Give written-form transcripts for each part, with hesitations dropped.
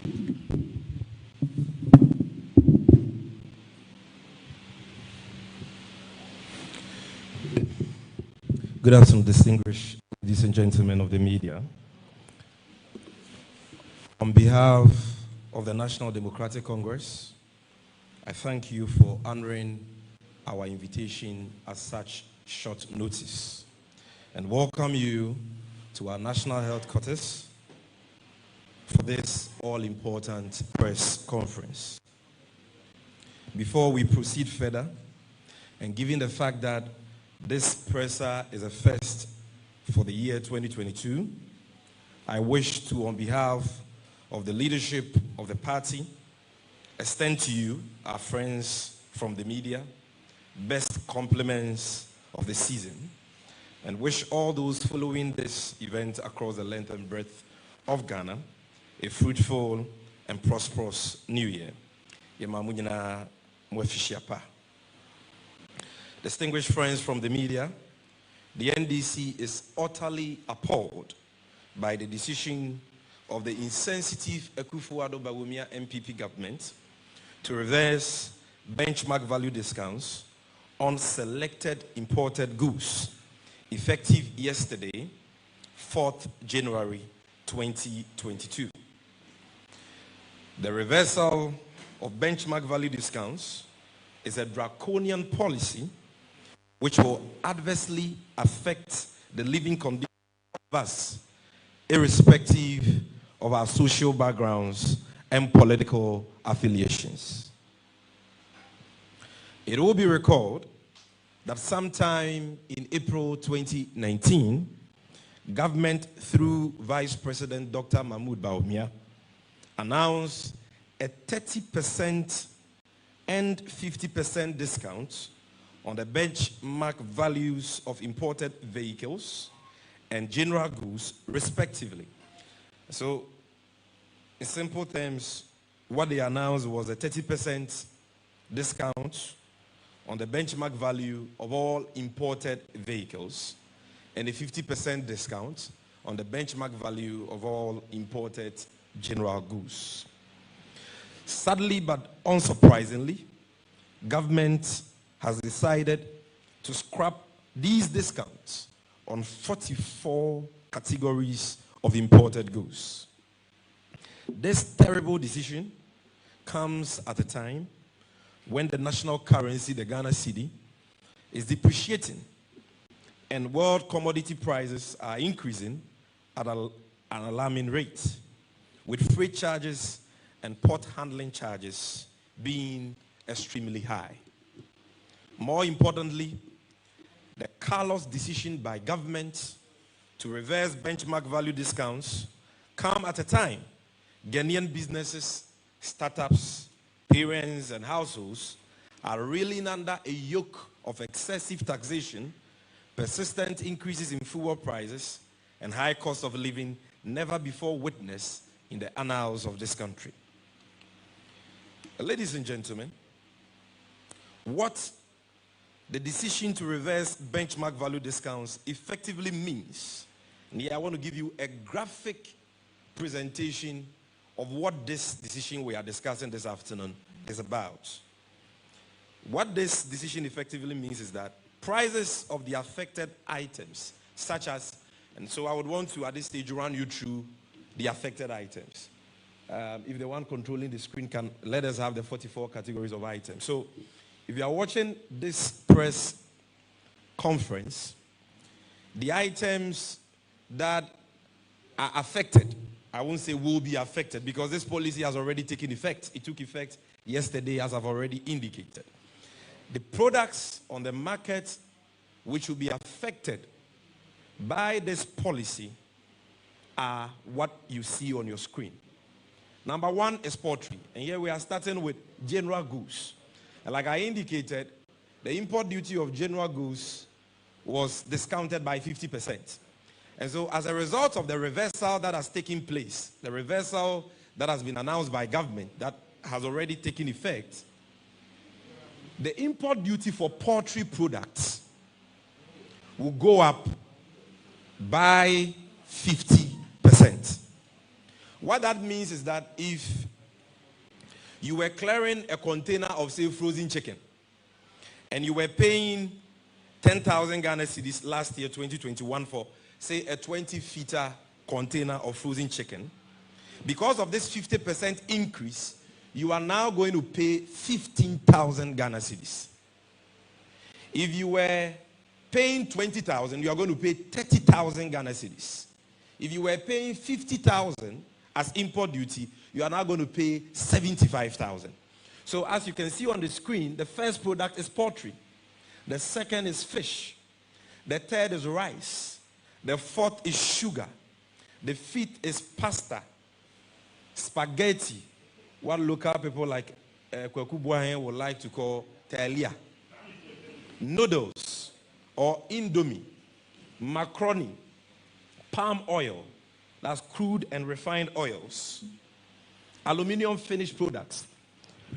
Good afternoon, distinguished ladies and gentlemen of the media. On behalf of the National Democratic Congress, I thank you for honoring our invitation at such short notice and welcome you to our National Headquarters for this all-important press conference. Before we proceed further, and given the fact that this presser is a first for the year 2022, I wish to, on behalf of the leadership of the party, extend to you, our friends from the media, best compliments of the season, and wish all those following this event across the length and breadth of Ghana a fruitful and prosperous new year. Distinguished friends from the media, the NDC is utterly appalled by the decision of the insensitive Akufo-Addo Bawumia MPP government to reverse benchmark value discounts on selected imported goods effective yesterday, 4th January 2022. The reversal of benchmark value discounts is a draconian policy which will adversely affect the living conditions of us, irrespective of our social backgrounds and political affiliations. It will be recalled that sometime in April 2019, government through Vice President Dr. Mahmoud Bawumia announced a 30% and 50% discount on the benchmark values of imported vehicles and general goods, respectively. So, in simple terms, what they announced was a 30% discount on the benchmark value of all imported vehicles and a 50% discount on the benchmark value of all imported general goods. Sadly, but unsurprisingly, government has decided to scrap these discounts on 44 categories of imported goods. This terrible decision comes at a time when the national currency, the Ghana cedi, is depreciating and world commodity prices are increasing at an alarming rate, with freight charges and port handling charges being extremely high. More importantly, the callous decision by government to reverse benchmark value discounts come at a time Ghanaian businesses, startups, parents, and households are reeling under a yoke of excessive taxation, persistent increases in fuel prices, and high cost of living never before witnessed in the annals of this country. Ladies and gentlemen, what the decision to reverse benchmark value discounts effectively means, and here I want to give you a graphic presentation of what this decision we are discussing this afternoon is about. What this decision effectively means is that prices of the affected items, such as, and so I would want to at this stage run you through the affected items. If the one controlling the screen can let us have the 44 categories of items. So if you are watching this press conference, the items that are affected, I won't say will be affected because this policy has already taken effect. It took effect yesterday, as I've already indicated. The products on the market which will be affected by this policy are what you see on your screen. Number one is poultry, and here we are starting with general goods. And like I indicated, the import duty of general goods was discounted by 50%. And so as a result of the reversal that has taken place, the reversal that has been announced by government that has already taken effect, the import duty for poultry products will go up by 50%. What that means is that if you were clearing a container of, say, frozen chicken, and you were paying 10,000 Ghana cedis last year, 2021, for, say, a 20-feet container of frozen chicken, because of this 50% increase, you are now going to pay 15,000 Ghana cedis. If you were paying 20,000, you are going to pay 30,000 Ghana cedis. If you were paying 50,000 as import duty, you are now going to pay 75,000. So as you can see on the screen, the first product is poultry. The second is fish. The third is rice. The fourth is sugar. The fifth is pasta, spaghetti, what local people like Kweku Buahen would like to call talia, noodles or indomie, macaroni, palm oil, that's crude and refined oils, aluminium finished products,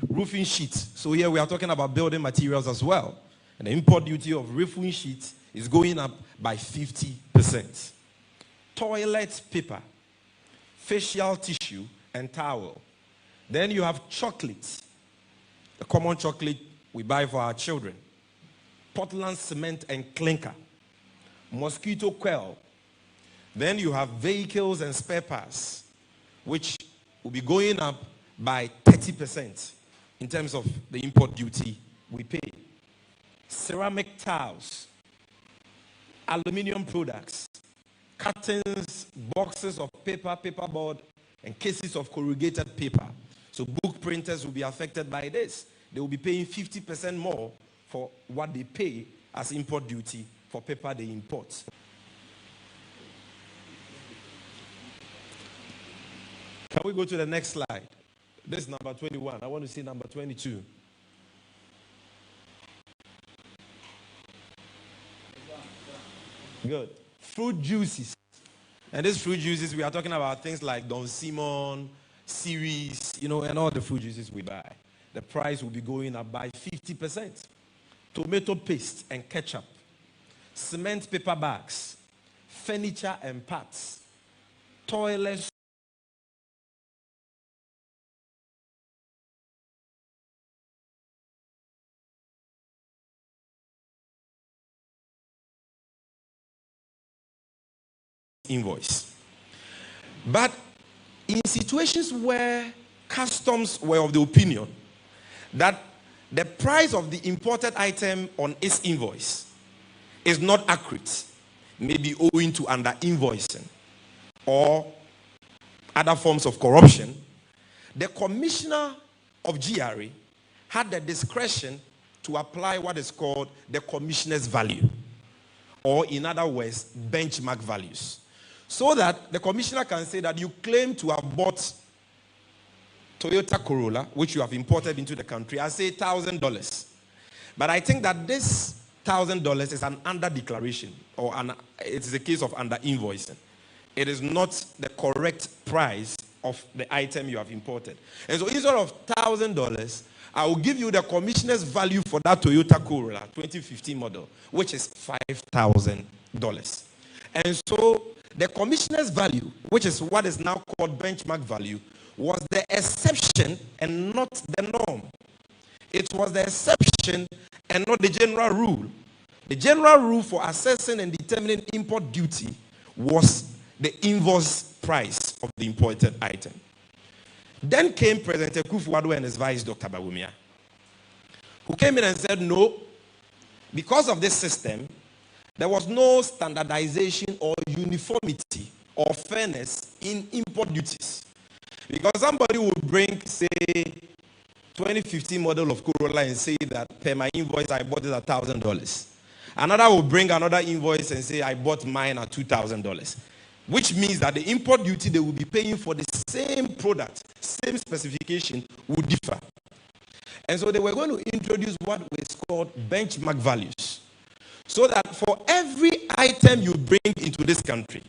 roofing sheets. So here we are talking about building materials as well. And the import duty of roofing sheets is going up by 50%. Toilet paper, facial tissue, and towel. Then you have chocolate, the common chocolate we buy for our children, Portland cement and clinker, mosquito coil. Then you have vehicles and spare parts, which will be going up by 30% in terms of the import duty we pay. Ceramic tiles, aluminium products, curtains, boxes of paper, paperboard, and cases of corrugated paper. So book printers will be affected by this. They will be paying 50% more for what they pay as import duty for paper they import. Can we go to the next slide? This is number 21. I want to see number 22. Good. Fruit juices. And these fruit juices, we are talking about things like Don Simon, Ceres, and all the fruit juices we buy. The price will be going up by 50%. Tomato paste and ketchup, cement paper bags, furniture and parts, toilets, invoice. But in situations where customs were of the opinion that the price of the imported item on its invoice is not accurate, maybe owing to under invoicing or other forms of corruption, the commissioner of GRA had the discretion to apply what is called the commissioner's value, or in other words, benchmark values. So that the commissioner can say that you claim to have bought Toyota Corolla, which you have imported into the country, I say $1,000. But I think that this $1,000 is an under declaration, or it is a case of under invoicing. It is not the correct price of the item you have imported. And so instead of $1,000, I will give you the commissioner's value for that Toyota Corolla 2015 model, which is $5,000. And so the commissioner's value, which is what is now called benchmark value, was the exception and not the norm. It was the exception and not the general rule. The general rule for assessing and determining import duty was the invoice price of the imported item. Then came President Kufuor and his vice, Dr. Bawumia, who came in and said, no, because of this system, there was no standardization or uniformity or fairness in import duties. Because somebody would bring, say, 2015 model of Corolla and say that per my invoice I bought it at $1,000. Another will bring another invoice and say I bought mine at $2,000. Which means that the import duty they will be paying for the same product, same specification, would differ. And so they were going to introduce what was called benchmark values. So that for every item you bring into this country,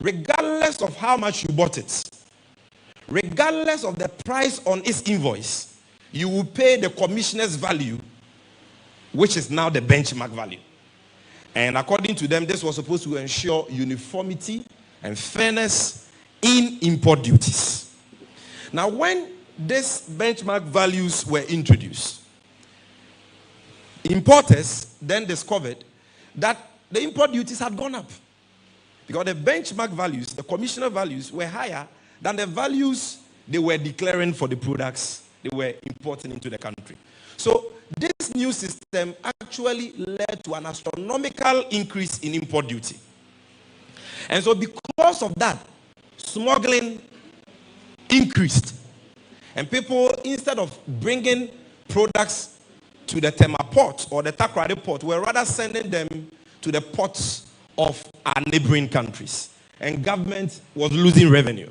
regardless of how much you bought it, regardless of the price on its invoice, you will pay the commissioner's value, which is now the benchmark value. And according to them, this was supposed to ensure uniformity and fairness in import duties. Now, when these benchmark values were introduced, importers then discovered that the import duties had gone up because the benchmark values, the commissioner values, were higher than the values they were declaring for the products they were importing into the country. So this new system actually led to an astronomical increase in import duty. And so because of that, smuggling increased. And people, instead of bringing products to the Tema port or the Takoradi port, were rather sending them to the ports of our neighboring countries. And government was losing revenue.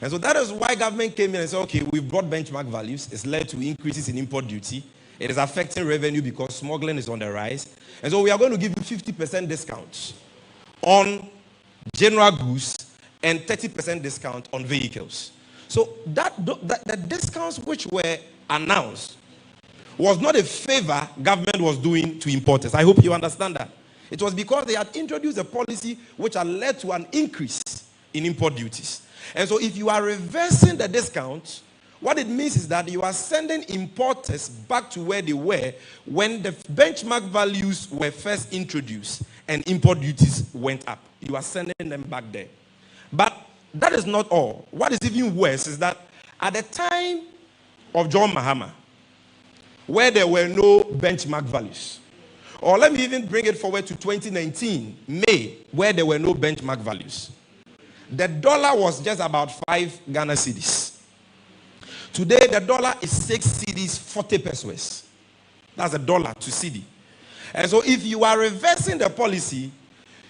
And so that is why government came in and said, okay, we've brought benchmark values. It's led to increases in import duty. It is affecting revenue because smuggling is on the rise. And so we are going to give you 50% discounts on general goods and 30% discount on vehicles. So the discounts which were announced was not a favor government was doing to importers. I hope you understand that. It was because they had introduced a policy which had led to an increase in import duties. And so if you are reversing the discount, what it means is that you are sending importers back to where they were when the benchmark values were first introduced and import duties went up. You are sending them back there. But that is not all. What is even worse is that at the time of John Mahama, where there were no benchmark values, or let me even bring it forward to 2019, May, where there were no benchmark values, the dollar was just about 5 Ghana cedis. Today, the dollar is 6 cedis, 40 pesos. That's a dollar to cedi. And so if you are reversing the policy,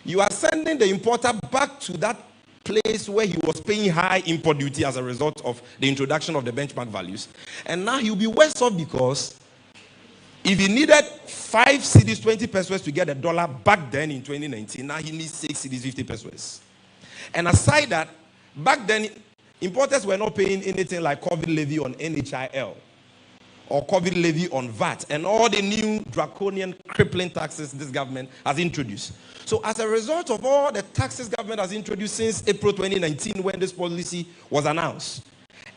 you are sending the importer back to that place where he was paying high import duty as a result of the introduction of the benchmark values. And now he'll be worse off because if he needed 5 cedis, 20 pesos to get a dollar back then in 2019, now he needs 6 cedis, 50 pesos. And aside that, back then, importers were not paying anything like COVID levy on NHIL or COVID levy on VAT and all the new draconian crippling taxes this government has introduced. So as a result of all the taxes government has introduced since April 2019 when this policy was announced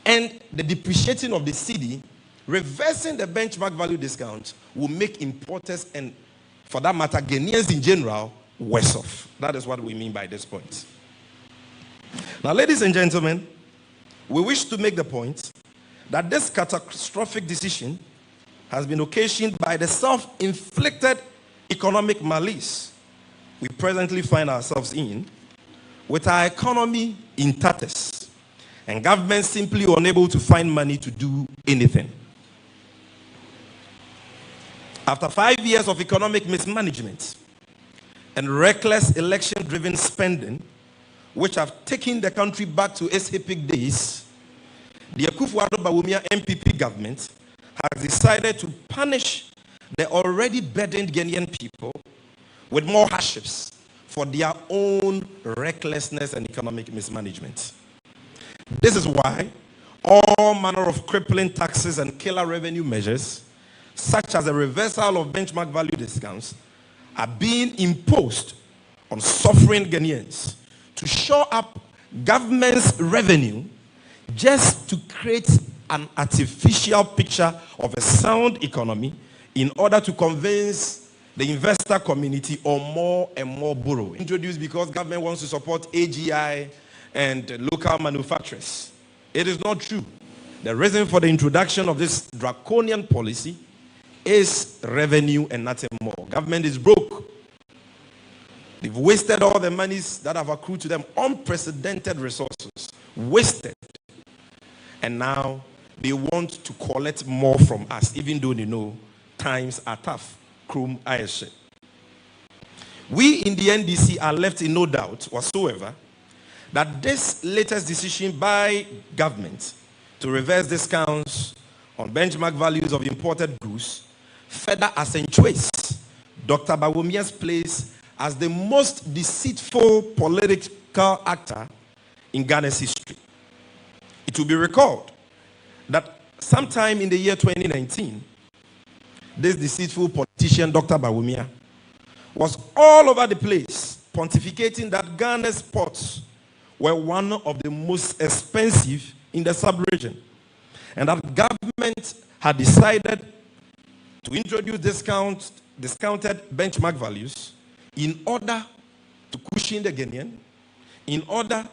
and the depreciating of the cedi, reversing the benchmark value discount will make importers and, for that matter, Ghanaians in general, worse off. That is what we mean by this point. Now, ladies and gentlemen, we wish to make the point that this catastrophic decision has been occasioned by the self-inflicted economic malaise we presently find ourselves in, with our economy in tatters and government simply unable to find money to do anything. After 5 years of economic mismanagement and reckless election-driven spending, which have taken the country back to its epic days, the Akufo-Addo MPP government has decided to punish the already burdened Ghanaian people with more hardships for their own recklessness and economic mismanagement. This is why all manner of crippling taxes and killer revenue measures, such as a reversal of benchmark value discounts, are being imposed on suffering Ghanaians to shore up government's revenue just to create an artificial picture of a sound economy in order to convince the investor community on more and more borrowing. Introduced because government wants to support AGI and local manufacturers. It is not true. The reason for the introduction of this draconian policy is revenue and nothing more. Government is broke. They've wasted all the monies that have accrued to them, unprecedented resources, wasted. And now they want to collect more from us, even though they know times are tough. Krum Ayeshe. We in the NDC are left in no doubt whatsoever that this latest decision by government to reverse discounts on benchmark values of imported goods further accentuates Dr. Bawumia's place as the most deceitful political actor in Ghana's history. It will be recalled that sometime in the year 2019, this deceitful politician, Dr. Bawumia, was all over the place pontificating that Ghana's ports were one of the most expensive in the sub-region, and that government had decided to introduce discounted benchmark values in order to cushion the Guinean, in order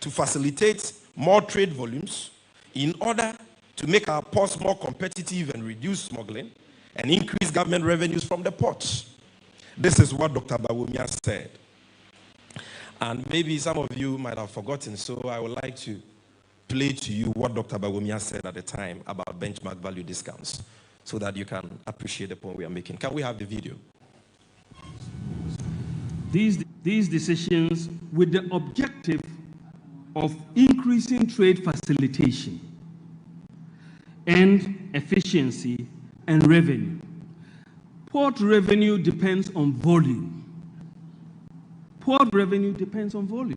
to facilitate more trade volumes, in order to make our ports more competitive and reduce smuggling, and increase government revenues from the ports. This is what Dr. Bawumia said. And maybe some of you might have forgotten, so I would like to play to you what Dr. Bawumia said at the time about benchmark value discounts, so that you can appreciate the point we are making. Can we have the video? These decisions with the objective of increasing trade facilitation and efficiency and revenue. Port revenue depends on volume. Port revenue depends on volume.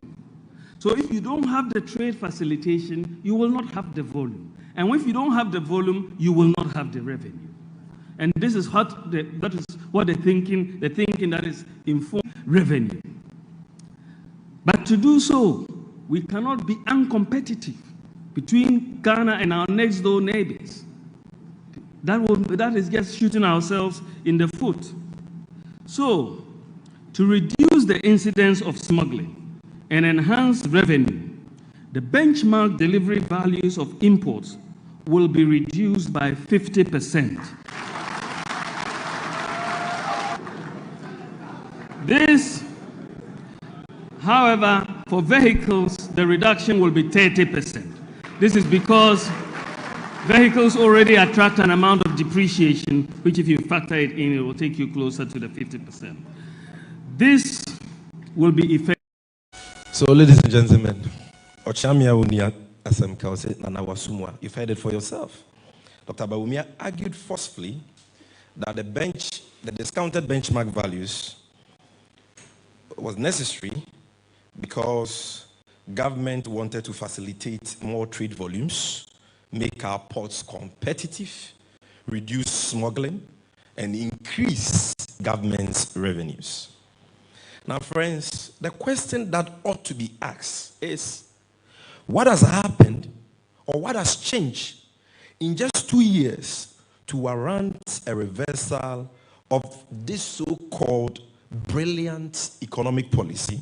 So if you don't have the trade facilitation, you will not have the volume. And if you don't have the volume, you will not have the revenue. And this is what they're thinking that is informed revenue. But to do so, we cannot be uncompetitive between Ghana and our next door neighbors. That is just shooting ourselves in the foot. So, to reduce the incidence of smuggling and enhance revenue, the benchmark delivery values of imports will be reduced by 50%. This, however, for vehicles, the reduction will be 30%. This is because vehicles already attract an amount of depreciation, which if you factor it in, it will take you closer to the 50%. This will be effective. So, ladies and gentlemen, you've heard it for yourself. Dr. Bawumia argued forcefully that the discounted benchmark values was necessary because government wanted to facilitate more trade volumes, make our ports competitive, reduce smuggling, and increase government's revenues. Now, friends, the question that ought to be asked is, what has happened or what has changed in just 2 years to warrant a reversal of this so-called brilliant economic policy,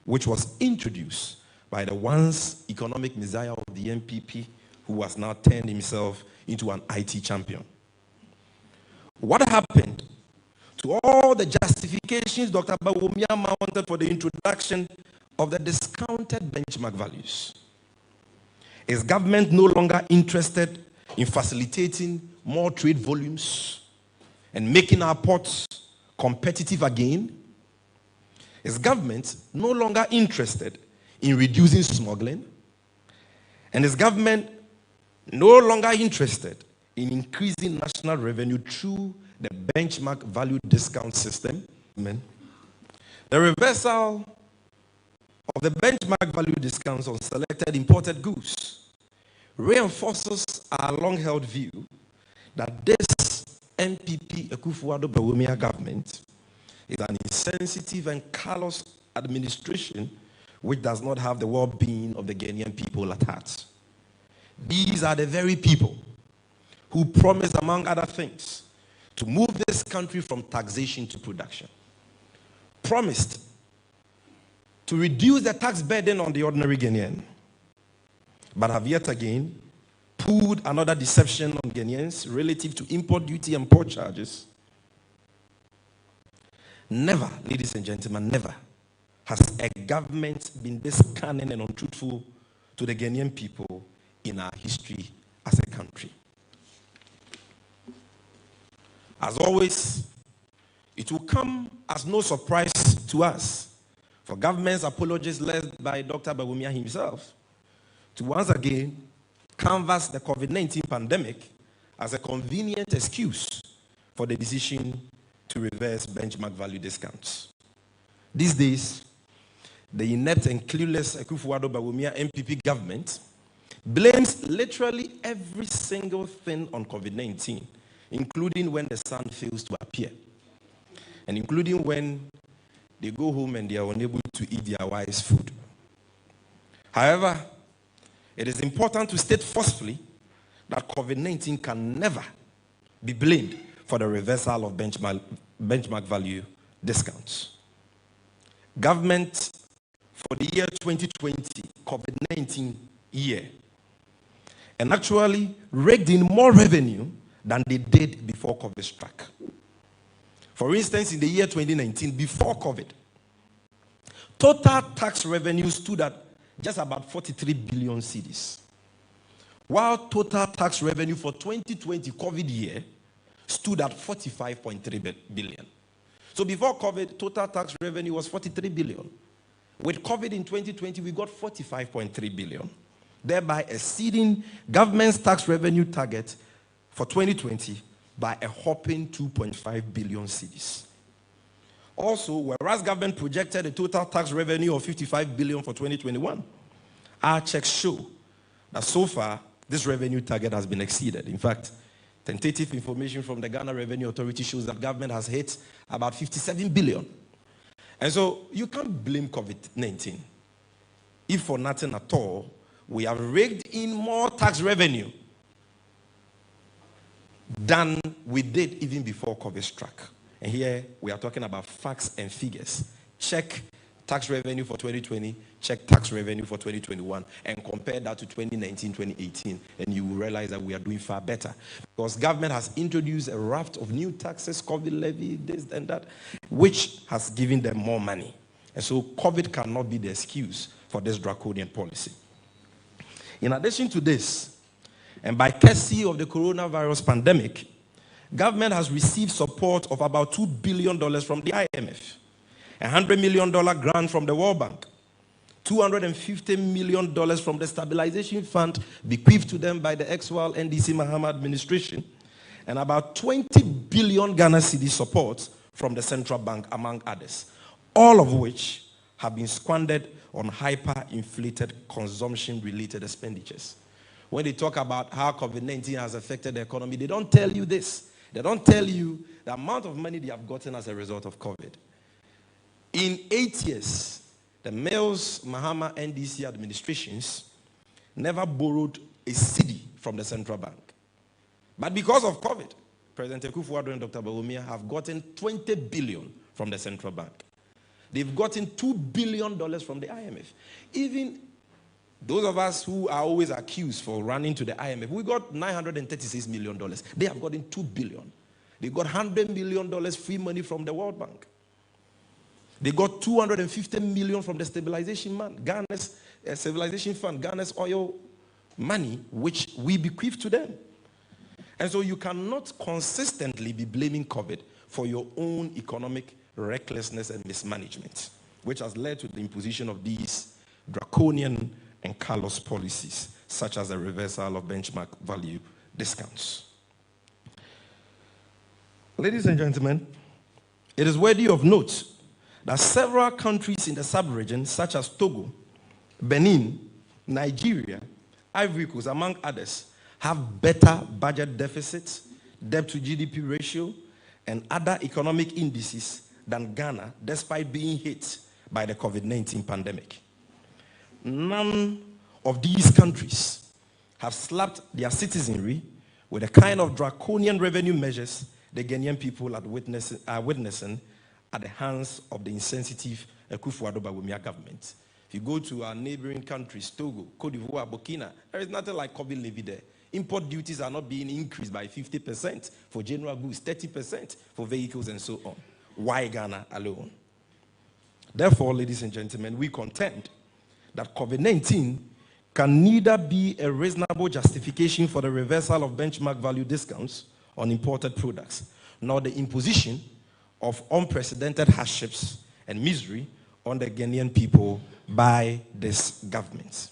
which was introduced by the once economic messiah of the NPP, who has now turned himself into an IT champion? What happened to all the justifications Dr. Bawumia mounted for the introduction of the discounted benchmark values? Is government no longer interested in facilitating more trade volumes and making our ports competitive again? Is government no longer interested in reducing smuggling? And is government no longer interested in increasing national revenue through the benchmark value discount system? Amen. The reversal of the benchmark value discounts on selected imported goods reinforces our long-held view that this NPP Akufo-Addo government is an insensitive and callous administration which does not have the well-being of the Ghanaian people at heart. These are the very people who promised, among other things, to move this country from taxation to production. Promised to reduce the tax burden on the ordinary Ghanaian, but have yet again pulled another deception on Ghanaians relative to import duty and port charges. Never, ladies and gentlemen, never has a government been this cunning and untruthful to the Ghanaian people in our history as a country. As always, it will come as no surprise to us for government's apologies led by Dr. Bawumia himself to once again canvass the COVID-19 pandemic as a convenient excuse for the decision to reverse benchmark value discounts. These days, the inept and clueless Akufo-Addo Bawumia NPP government blames literally every single thing on COVID-19, including when the sun fails to appear, and including when they go home and they are unable to eat their wife's food. However, it is important to state forcefully that COVID-19 can never be blamed for the reversal of benchmark value discounts. Government for the year 2020, COVID-19 year, and actually raked in more revenue than they did before COVID struck. For instance, in the year 2019, before COVID, total tax revenue stood at just about 43 billion cedis, while total tax revenue for 2020 COVID year stood at 45.3 billion. So before COVID, total tax revenue was 43 billion. With COVID in 2020, we got 45.3 billion, thereby exceeding government's tax revenue target for 2020 by a whopping 2.5 billion cedis. Also, whereas government projected a total tax revenue of 55 billion for 2021, our checks show that so far, this revenue target has been exceeded. In fact, tentative information from the Ghana Revenue Authority shows that government has hit about 57 billion. And so you can't blame COVID-19. If for nothing at all, we have raked in more tax revenue than we did even before COVID struck. And here we are talking about facts and figures. Check tax revenue for 2020, check tax revenue for 2021, and compare that to 2019, 2018, and you will realize that we are doing far better. Because government has introduced a raft of new taxes, COVID levy, this and that, which has given them more money. And so COVID cannot be the excuse for this draconian policy. In addition to this, and by courtesy of the coronavirus pandemic, government has received support of about $2 billion from the IMF, a $100 million grant from the World Bank, $250 million from the Stabilization Fund bequeathed to them by the ex-Wal NDC Mahama administration, and about 20 billion Ghana cedi support from the Central Bank, among others, all of which have been squandered on hyperinflated consumption-related expenditures. When they talk about how COVID-19 has affected the economy, they don't tell you this. They don't tell you the amount of money they have gotten as a result of COVID. In 8 years, the Mills Mahama NDC administrations never borrowed a cedi from the central bank. But because of COVID, President Akufo-Addo and Dr. Bawumia have gotten 20 billion from the central bank. They've gotten $2 billion from the IMF. Even those of us who are always accused for running to the IMF, we got $936 million. They have gotten $2 billion. They got $100 million free money from the World Bank. They got $250 million from the Stabilization Fund, Ghana's Stabilization Fund, Ghana's oil money, which we bequeath to them. And so you cannot consistently be blaming COVID for your own economic recklessness and mismanagement, which has led to the imposition of these draconian and callous policies, such as the reversal of benchmark value discounts. Ladies and gentlemen, it is worthy of note that several countries in the sub-region, such as Togo, Benin, Nigeria, Ivory Coast, among others, have better budget deficits, debt to GDP ratio, and other economic indices than Ghana, despite being hit by the COVID-19 pandemic. None of these countries have slapped their citizenry with the kind of draconian revenue measures the Ghanaian people are witnessing at the hands of the insensitive Akufo-Addo Bawumia government. If you go to our neighboring countries, Togo, Cote d'Ivoire, Burkina, there is nothing like COVID levy there. Import duties are not being increased by 50% for general goods, 30% for vehicles, and so on. Why Ghana alone? Therefore, ladies and gentlemen, we contend that COVID-19 can neither be a reasonable justification for the reversal of benchmark value discounts on imported products, nor the imposition of unprecedented hardships and misery on the Ghanaian people by this government.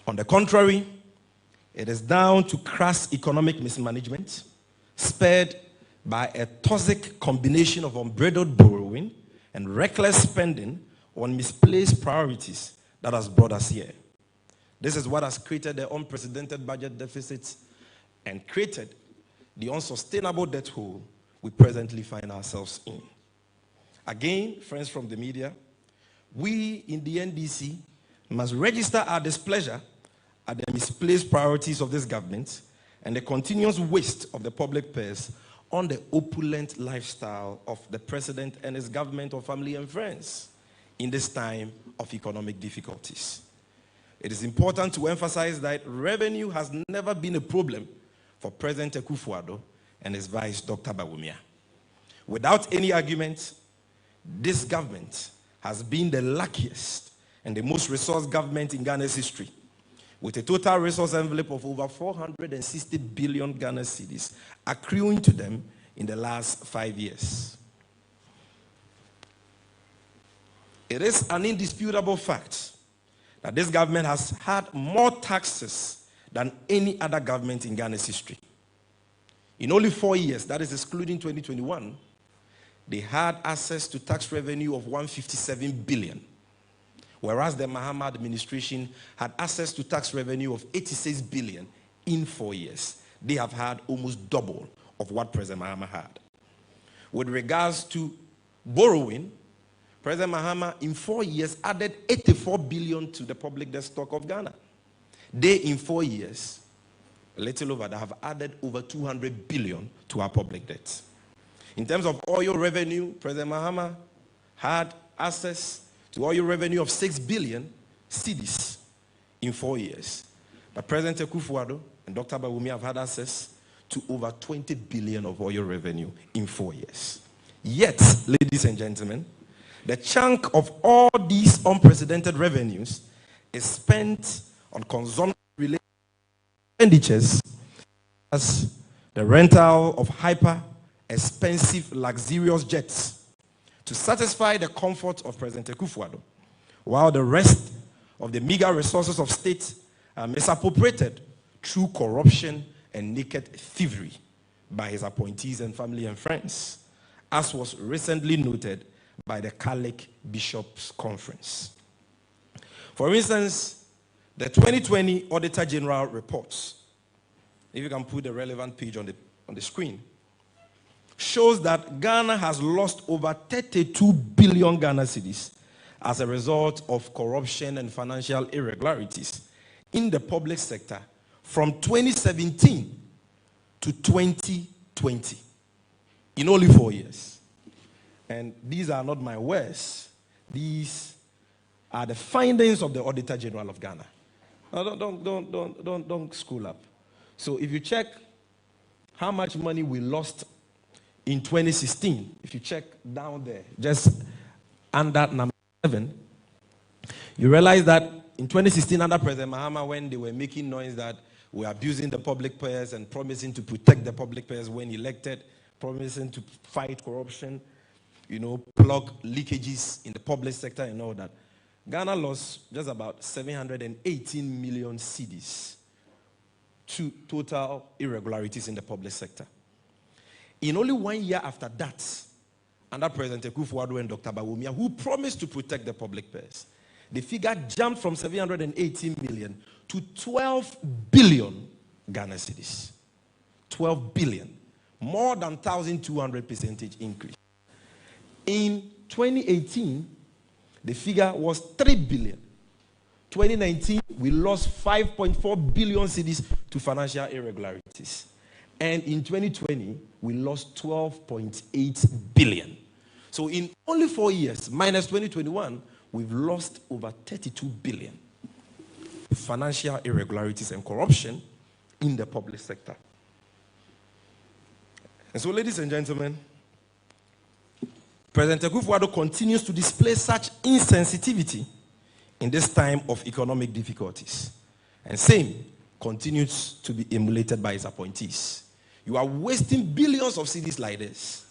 On the contrary, it is down to crass economic mismanagement, spurred by a toxic combination of unbridled borrowing and reckless spending on misplaced priorities that has brought us here. This is what has created the unprecedented budget deficits and created the unsustainable debt hole we presently find ourselves in. Again, friends from the media, we in the NDC must register our displeasure at the misplaced priorities of this government and the continuous waste of the public purse on the opulent lifestyle of the president and his government of family and friends in this time of economic difficulties. It is important to emphasize that revenue has never been a problem for President Akufo-Addo and his vice, Dr. Bawumia. Without any argument, this government has been the luckiest and the most resource government in Ghana's history, with a total resource envelope of over 460 billion Ghana cedis accruing to them in the last 5 years. It is an indisputable fact that this government has had more taxes than any other government in Ghana's history. In only 4 years, that is excluding 2021, they had access to tax revenue of 157 billion, whereas the Mahama administration had access to tax revenue of 86 billion in 4 years. They have had almost double of what President Mahama had. With regards to borrowing, President Mahama in 4 years added 84 billion to the public debt stock of Ghana. They in 4 years, a little over that, have added over 200 billion to our public debt. In terms of oil revenue, President Mahama had access to oil revenue of 6 billion cedis in 4 years. But President Akufo-Addo and Dr. Bawumia have had access to over 20 billion of oil revenue in 4 years. Yet, ladies and gentlemen, the chunk of all these unprecedented revenues is spent on consumption-related expenditures, as the rental of hyper-expensive, luxurious jets to satisfy the comfort of President Akufo-Addo, while the rest of the meager resources of state are misappropriated through corruption and naked thievery by his appointees and family and friends, as was recently noted by the Catholic Bishops' Conference. For instance, the 2020 Auditor General reports, if you can put the relevant page on the screen, shows that Ghana has lost over 32 billion Ghana cedis as a result of corruption and financial irregularities in the public sector from 2017 to 2020, in only 4 years. And these are not my words. These are the findings of the Auditor General of Ghana. Now, don't scroll up. So if you check how much money we lost in 2016, if you check down there, just under number 7, you realize that in 2016, under President Mahama, when they were making noise that we are abusing the public purse and promising to protect the public purse when elected, promising to fight corruption, plug leakages in the public sector and all that, Ghana lost just about 718 million cedis to total irregularities in the public sector. In only 1 year after that, under President Akufo-Addo and Dr. Bawumia, who promised to protect the public purse, the figure jumped from 718 million to 12 billion Ghana cedis. 12 billion. More than 1,200% increase. In 2018, the figure was 3 billion. 2019, we lost 5.4 billion cedis to financial irregularities. And in 2020, we lost 12.8 billion. So in only 4 years, minus 2021, we've lost over 32 billion to financial irregularities and corruption in the public sector. And so, ladies and gentlemen, President Akufo-Addo continues to display such insensitivity in this time of economic difficulties. And same continues to be emulated by his appointees. You are wasting billions of cedis like this,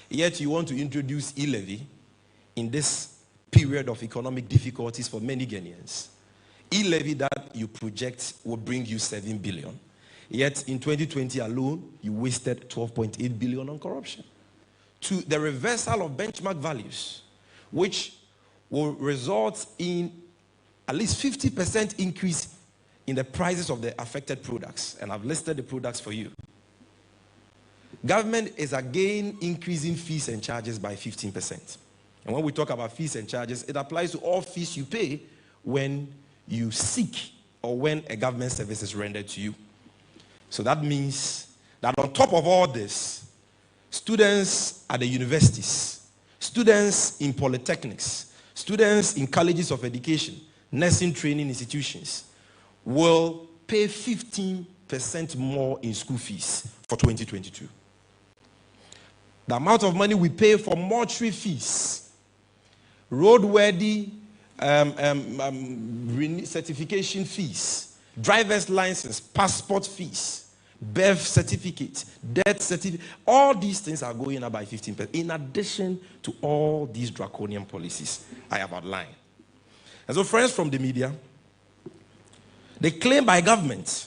yet you want to introduce e-levy in this period of economic difficulties for many Ghanaians. E-levy that you project will bring you 7 billion. Yet in 2020 alone, you wasted 12.8 billion on corruption. To the reversal of benchmark values, which will result in at least 50% increase in the prices of the affected products. And I've listed the products for you. Government is again increasing fees and charges by 15%. And when we talk about fees and charges, it applies to all fees you pay when you seek or when a government service is rendered to you. So that means that on top of all this, students at the universities, students in polytechnics, students in colleges of education, nursing training institutions will pay 15% more in school fees for 2022. The amount of money we pay for mortuary fees, roadworthy certification fees, driver's license, passport fees, birth certificate, death certificate, all these things are going up by 15%, in addition to all these draconian policies I have outlined. And so, friends from the media, they claim by government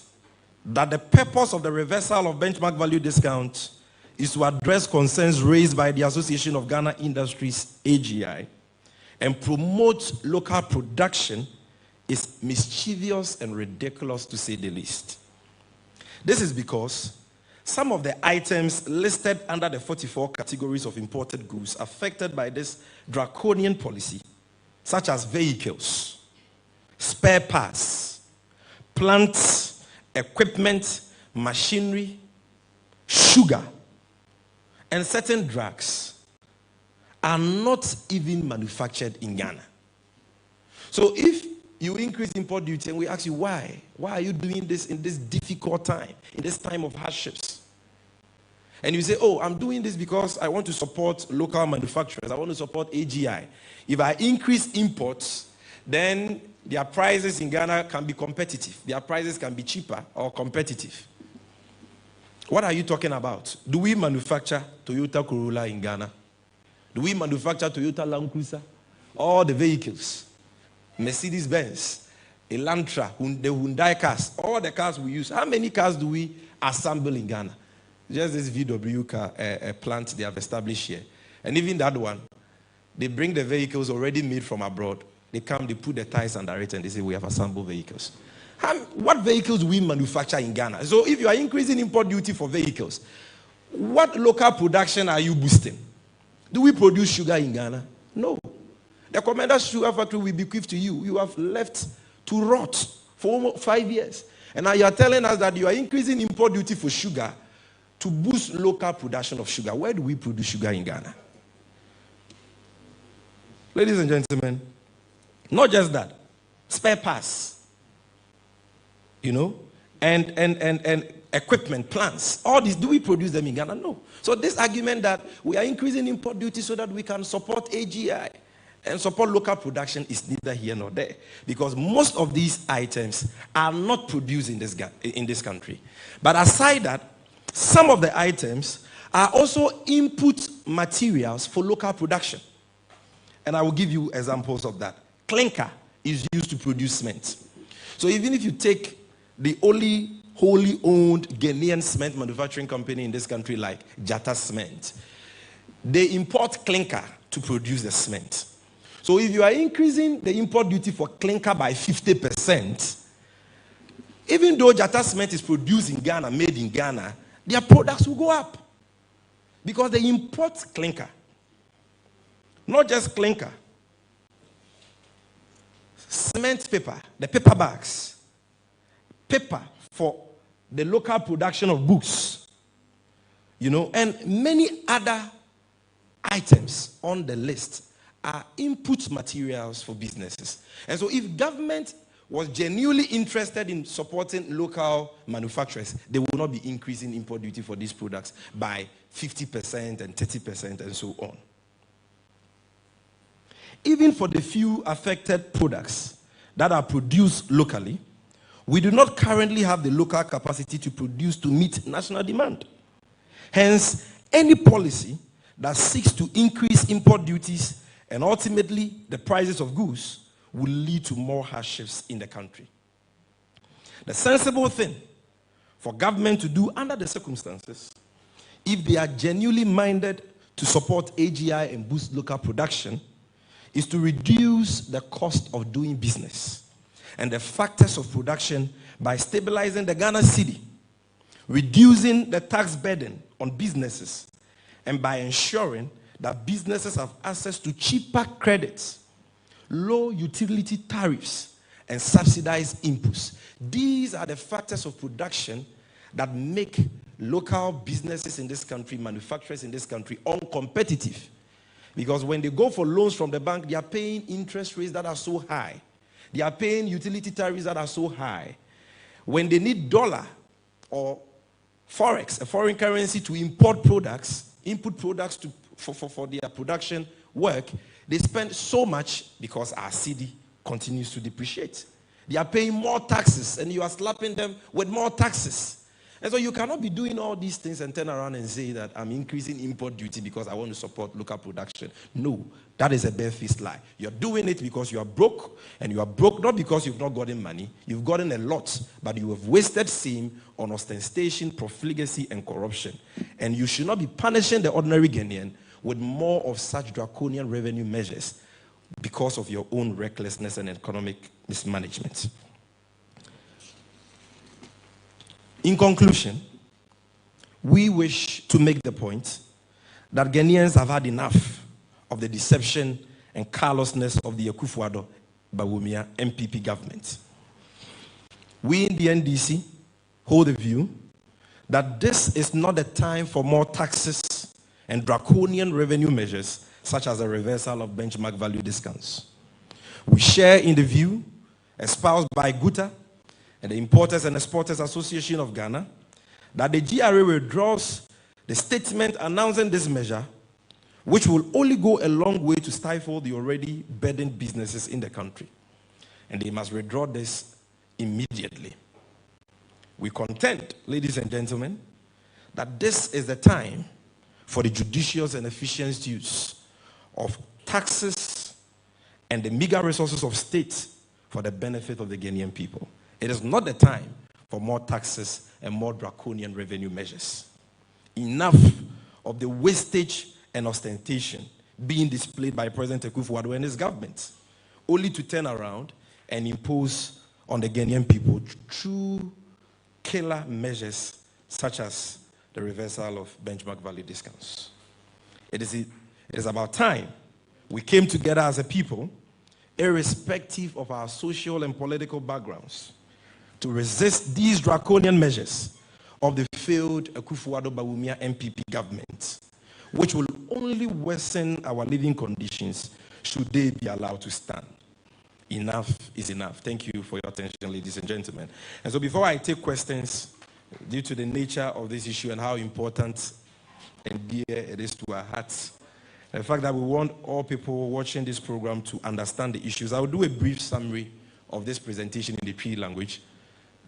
that the purpose of the reversal of benchmark value discount is to address concerns raised by the Association of Ghana Industries, AGI, and promote local production is mischievous and ridiculous, to say the least. This is because some of the items listed under the 44 categories of imported goods affected by this draconian policy, such as vehicles, spare parts, plants, equipment, machinery, sugar, and certain drugs, are not even manufactured in Ghana. So if you increase import duty and we ask you why are you doing this in this difficult time, in this time of hardships? And you say, oh, I'm doing this because I want to support local manufacturers, I want to support AGI. If I increase imports, then their prices in Ghana can be competitive. Their prices can be cheaper or competitive. What are you talking about? Do we manufacture Toyota Corolla in Ghana? Do we manufacture Toyota Land Cruiser? All the vehicles, Mercedes-Benz, Elantra, the Hyundai cars, all the cars we use. How many cars do we assemble in Ghana? Just this VW car plant they have established here. And even that one, they bring the vehicles already made from abroad. They come, they put the tires under it, and they say, we have assembled vehicles. What vehicles do we manufacture in Ghana? So if you are increasing import duty for vehicles, what local production are you boosting? Do we produce sugar in Ghana? No. The Commander's Sugar Factory will bequeath to you. You have left to rot for almost 5 years. And now you are telling us that you are increasing import duty for sugar to boost local production of sugar. Where do we produce sugar in Ghana? Ladies and gentlemen, not just that, spare parts, and equipment, plants, all these, do we produce them in Ghana? No. So this argument that we are increasing import duty so that we can support AGI and support local production is neither here nor there, because most of these items are not produced in this country. But aside that, some of the items are also input materials for local production. And I will give you examples of that. Clinker is used to produce cement. So even if you take the only wholly owned Ghanaian cement manufacturing company in this country like Jata Cement, they import clinker to produce the cement. So if you are increasing the import duty for clinker by 50%, even though Jata Cement is produced in Ghana, made in Ghana, their products will go up because they import clinker. Not just clinker. Cement paper, the paper bags, paper for the local production of books, and many other items on the list are input materials for businesses. And so if government was genuinely interested in supporting local manufacturers, they will not be increasing import duty for these products by 50% and 30% and so on. Even for the few affected products that are produced locally, we do not currently have the local capacity to produce to meet national demand. Hence, any policy that seeks to increase import duties and ultimately the prices of goods will lead to more hardships in the country. The sensible thing for government to do under the circumstances, if they are genuinely minded to support AGI and boost local production, is to reduce the cost of doing business and the factors of production by stabilizing the Ghana cedi, reducing the tax burden on businesses, and by ensuring that businesses have access to cheaper credits, low utility tariffs, and subsidized inputs. These are the factors of production that make local businesses in this country, manufacturers in this country, uncompetitive. Because when they go for loans from the bank, they are paying interest rates that are so high. They are paying utility tariffs that are so high. When they need dollar or forex, a foreign currency, to import products, input products for their production work, they spend so much because our cedi continues to depreciate. They are paying more taxes, and you are slapping them with more taxes. And so you cannot be doing all these things and turn around and say that I'm increasing import duty because I want to support local production. No, that is a bare-faced lie. You're doing it because you are broke, and you are broke not because you've not gotten money. You've gotten a lot, but you have wasted same on ostentation, profligacy, and corruption. And you should not be punishing the ordinary Ghanaian with more of such draconian revenue measures because of your own recklessness and economic mismanagement. In conclusion, we wish to make the point that Ghanaians have had enough of the deception and carelessness of the Akufo-Addo Bawumia MPP government. We in the NDC hold the view that this is not the time for more taxes and draconian revenue measures such as the reversal of benchmark value discounts. We share in the view espoused by GUTA and the Importers and Exporters Association of Ghana that the GRA withdraws the statement announcing this measure, which will only go a long way to stifle the already burdened businesses in the country. And they must withdraw this immediately. We contend, ladies and gentlemen, that this is the time for the judicious and efficient use of taxes and the meager resources of state for the benefit of the Ghanaian people. It is not the time for more taxes and more draconian revenue measures. Enough of the wastage and ostentation being displayed by President Akufo-Addo and his government, only to turn around and impose on the Ghanaian people true killer measures such as the reversal of benchmark value discounts. It is about time we came together as a people, irrespective of our social and political backgrounds, to resist these draconian measures of the failed Akufo-Addo Bawumia MPP government, which will only worsen our living conditions should they be allowed to stand. Enough is enough. Thank you for your attention, ladies and gentlemen. And so before I take questions, due to the nature of this issue and how important and dear it is to our hearts, the fact that we want all people watching this program to understand the issues, I will do a brief summary of this presentation in the P language.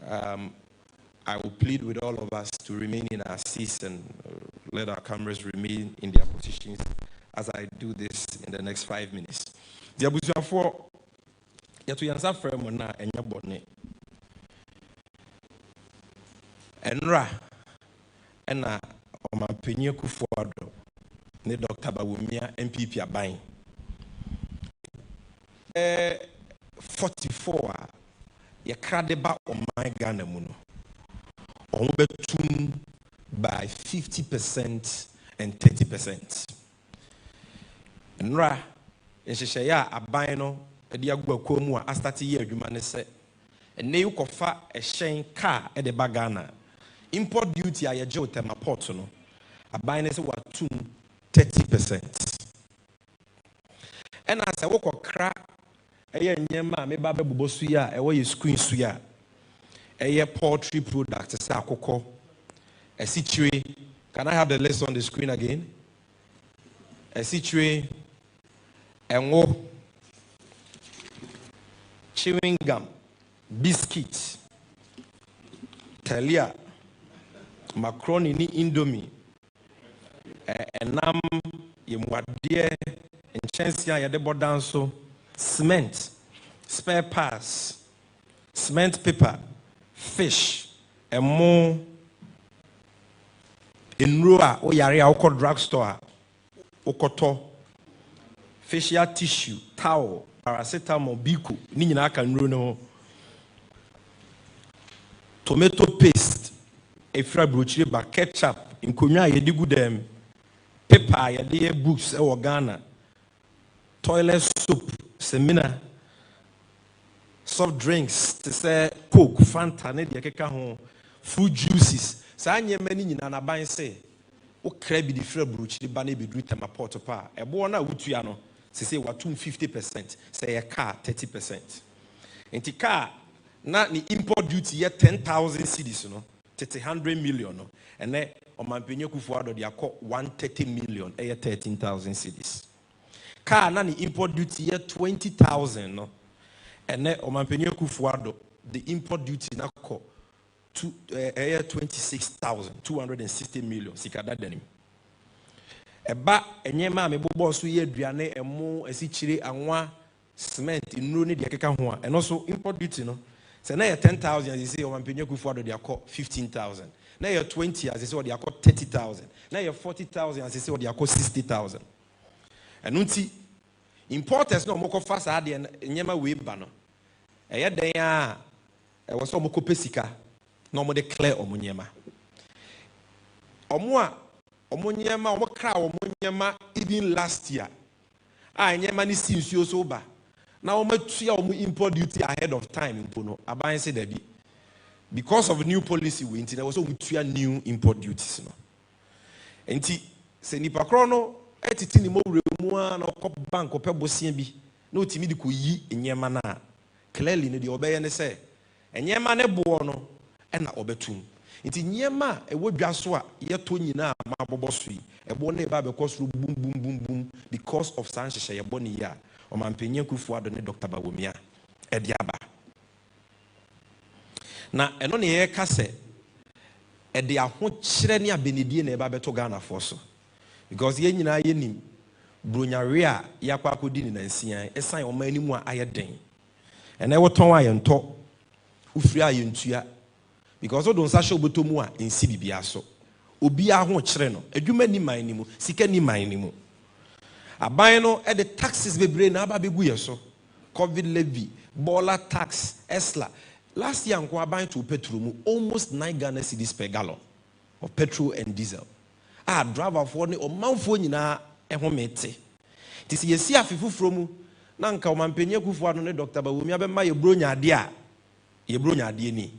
I will plead with all of us to remain in our seats and let our cameras remain in their positions as I do this in the next 5 minutes. The abusuafo yetu yansa frame na enya bone enra ena omampenye Akufo-Addo ne Dr. Bawumia MPP aban 44 ye kradeba oman Ghana mu no on betum by 50% and 30%. Enra enhyehyɛ aban no edi agua komu a start year adwuma ne se ene yu kofa ehyen car e de ba Ghana import duty a ye je Otema port no aban ne se watum 30%. And as I walk okra eye nyema me ba bebubo su ya e wo ye screen su ya eye poultry products say akoko esitwe. Can I have the list on the screen again? Esitwe enwo chewing gum, biscuits, talia, macaroni ni indomie, enam yemwadie, enchensia yadebo danso, cement, spare parts, cement paper, fish, emo, enroa o yare a oko drugstore, okoto, facial tissue, towel, paracetamol, biko, ni nyina aka nro no, tomato paste, efra brochire ba ketchup, nkonya yedigu dem, paper pa ya de books e wo Ghana toilet soap seminar soft drinks to say Coke Fanta ne de keka ho fruit juices sa nyema ni nyina na ban say o kra bi di fra bruch di ba na be dru temaport pa e bo na wutua no say watum 50% say ya car 30%. Enti car na ni import duty ye 10,000 cedis no 100 million no ene Omampenye Kufuor de akọ 130 million 13,000 cedis. Car na ni import duty ye 20,000 no ene Omampenye Kufuor the import duty na kọ 26,260 million sikada denim. Eba enyema me bobo so ye aduane emo asichire anwa cement nnuro ne de keka ho a eno so import duty no se na ye 10,000 as you say Omampenye Kufuor de akọ 15,000. Na ye 20 as you say de akọ 30,000. Na ye 40,000 as you say de akọ 60,000. Eno nti importers no moko fa sa de enyema we ba no eye den a e wo so moko pesika na mo de clear omunyema omunyema omo kra omunyema even last year enyema ni sinsuo so ba na omo tua omu import duty ahead of time mpono aban se da bi because of new policy we nti na wo so tua new import duties no enti se nipa kro no etiti ni mo wremu a na okop bank opebosia bi na otimi di ko yi enyema na clearly ne de obeye ne se enyema ne bo no na obetum nti nyema ewo dwa so a yeto nyina ma boboso yi ebo na eba be kosro bum bum bum bum because of sanhyehyɛ yebo ne ya Omampenye Kufuor ne Dr. Bawumia edi aba na eno ne ye ka se edi aho kyere ne abenedie na eba beto Ghana for so because ye nyina ye nim bronyare a yakwa akodi ni nansian esan oma animu a ayeden ena ewo ton ayento ufiri ayentua because odon sa hye obotomu a ensi bibia so obi aho kyere no adwuma ni man ni mu sika ni man ni mu aban no e de taxes bebre na aba begu ye so covid levy bola tax esla last year nko aban to petrol mu almost 9 Ghana cedis per gallon of petrol and diesel driver for ne omanfo nyina eho mete ti se yesi afefufuro mu na nka Omampenye Kufuor ne Dr. Bawumia be ma ye bronya ade a ye bronya ade ni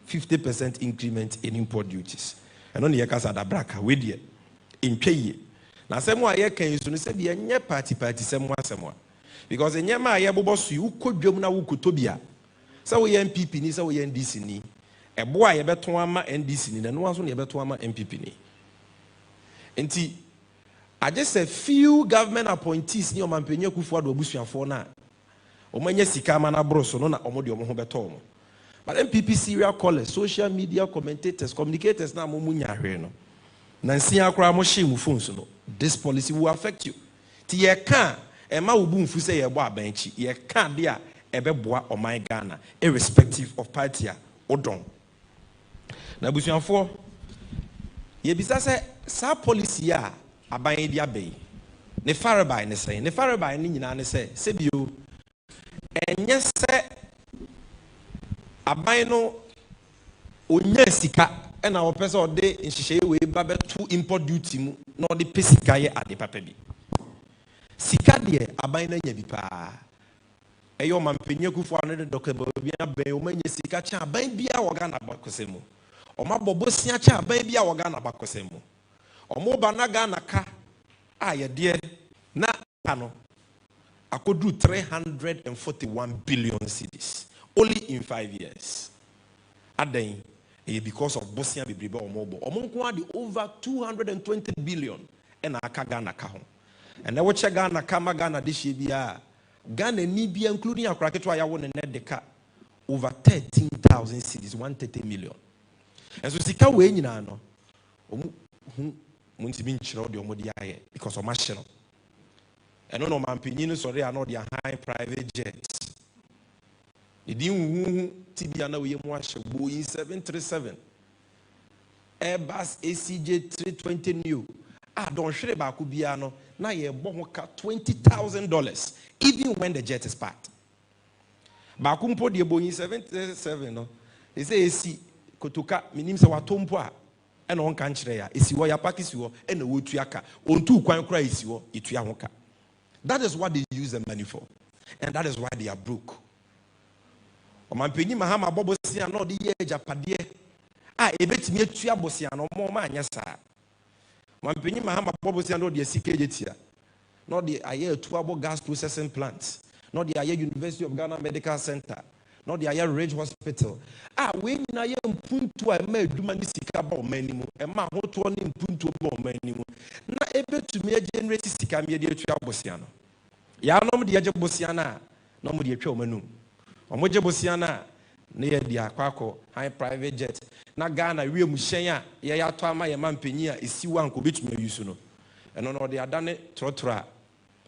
50% increment in import duties. And only a casa da braca with ye in pay. Now, some way ye can soon say be a party somewhere. Because in Yama, ya bobos you could jumna who could tobia. So we MPP ni, so we NDC ni. A boy a betuama NDC ni, and once only a betuama MPP ni. And I just a few government appointees ni Omampenye Kufuor do busu for na. Omanye sikama na broso no na omodi omo betom. But MPP serial callers, social media commentators, communicators na mo munya hwe no. Nansi akra mo hye mu phones no. This policy will affect you. Ti ye kan e ma obu mfu se ye bo abanchi. Ye kan de a ebeboa oman Ghana irrespective of party a odon. Na busuanfo ye bisa se sa policy a aban dia be. Ne farabai ne say. Ne farabai ni nyina ne say. Se bio enye se aban no onya sika e na opese ode nhyehyeye we ba betu import duty mu na ode pesika ye ade papa bi sika de aban na nya bi pa e yo Omampenye Kufuor ne Dr. Bawumia ben o manya sika cha aban bia wo Ghana bakosemu o ma bobosia cha aban bia wo Ghana bakosemu o mo ba na Ghana ka a ye de na ano akodru 341 billion cedis only in 5 years. Aden, because of Bosnia Bibriba or Mobo. Omonko the over 220 billion and aka Ghana kaho. And I watch Ghana kama Ghana this year. Ghana Nibia, including a cracketwa ya won net deka over 13,000 cities, 130 million. And so sika we nyina no. Munti bin chiro de omodi aye because of machine. And no Omampenye sorry are not their high private jets. Tibia na we mwashe Boeing 737 Airbus ACJ 320 new don't share ba ku bia no na ye bo ho ka $20,000 even when the jet is parked ba ku de Boeing 737 no e say AC kotoka minim se watompo a and on country is you ya pack is you and the wotuaka on two kwan cry is you ituahoka. That is what they use the money for, and that is why they are broke. Omanpenyi mahama bobosia no de ye japade ebetimi atua bosia no mo ma anya saa. Omanpenyi mahama bobosia no de sika jetia no de aye atuabo gas processing plant, no de aye University of Ghana Medical Center, no de aye Ridge Hospital. We nyina ye mpuntu a ma aduma ni sika ba o manimu e ma hoto ni mpuntu ba o manimu na ebetumi generate sika me de atua bosia no ya no mo de je bosia na no mo de atwa o manum omoje bosiana na ye dia kwako high private jet na Ghana wiem hyen a ye yato ama ye mampanyi a esiwa nko betumi ayusu no eno no de adane trotra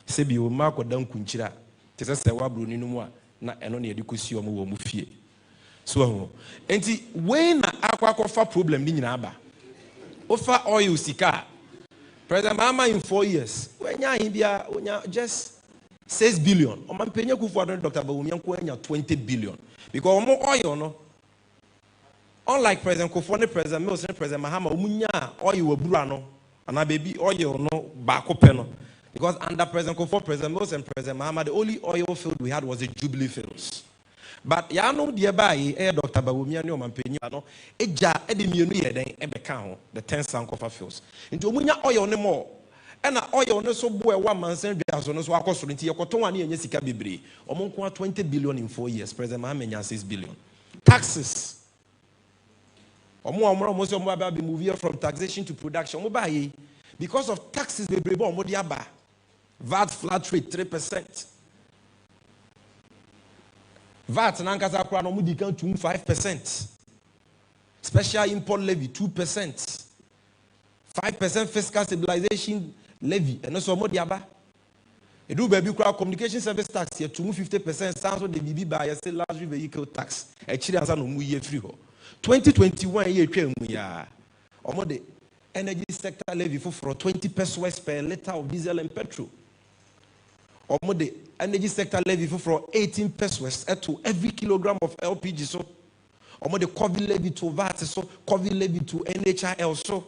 se bi o ma koda nkunkyira te se wabro ni no mu a na eno na ye de kosi o wo mu fie so ho enti we na akwakọ fa problem ni nyina aba ofa oil sika President Mahama in 4 years wenya hibia onya just 6 billion. Omanpenye kufuado Dr. Bawumia nkwenya 20 billion. Because omo oil no. Unlike President Kufuor, President Mills, President Mahama, omunya oil wabura no. And baby oil no bako peno. Because under President Kufuor, President Mills, and President Mahama, the only oil field we had was the Jubilee fields. But ya no dearby, Dr. Bawumia no omanpenye no. Eja edimienu yeden ebeka ho the 10 sankofa fields. Into omunya oil no more. And oil no so boy 1 month and no so akoso nti yekoton ane enye sika bebre omonko 20 billion in 4 years. President Mahama 6 billion. Taxes omo so be moving from taxation to production omo buy because of taxes bebre bo omo dia ba VAT flat rate 3%. VAT na nkasa kwa no mudi kan 5%. Special import levy 2%. 5% fiscal stabilization levy and also more diaba. E do baby crowd communication service tax here to 50% sounds of the BB by say luxury vehicle tax. E chiri ansa no mu ye free ho. 2021 ye twa mu ya. Omo the energy sector levy for 20 pesos per liter of diesel and petrol. Omo the energy sector levy for 18 pesos to every kilogram of LPG so. Omo the COVID levy to VAT so, COVID levy to NHIL so.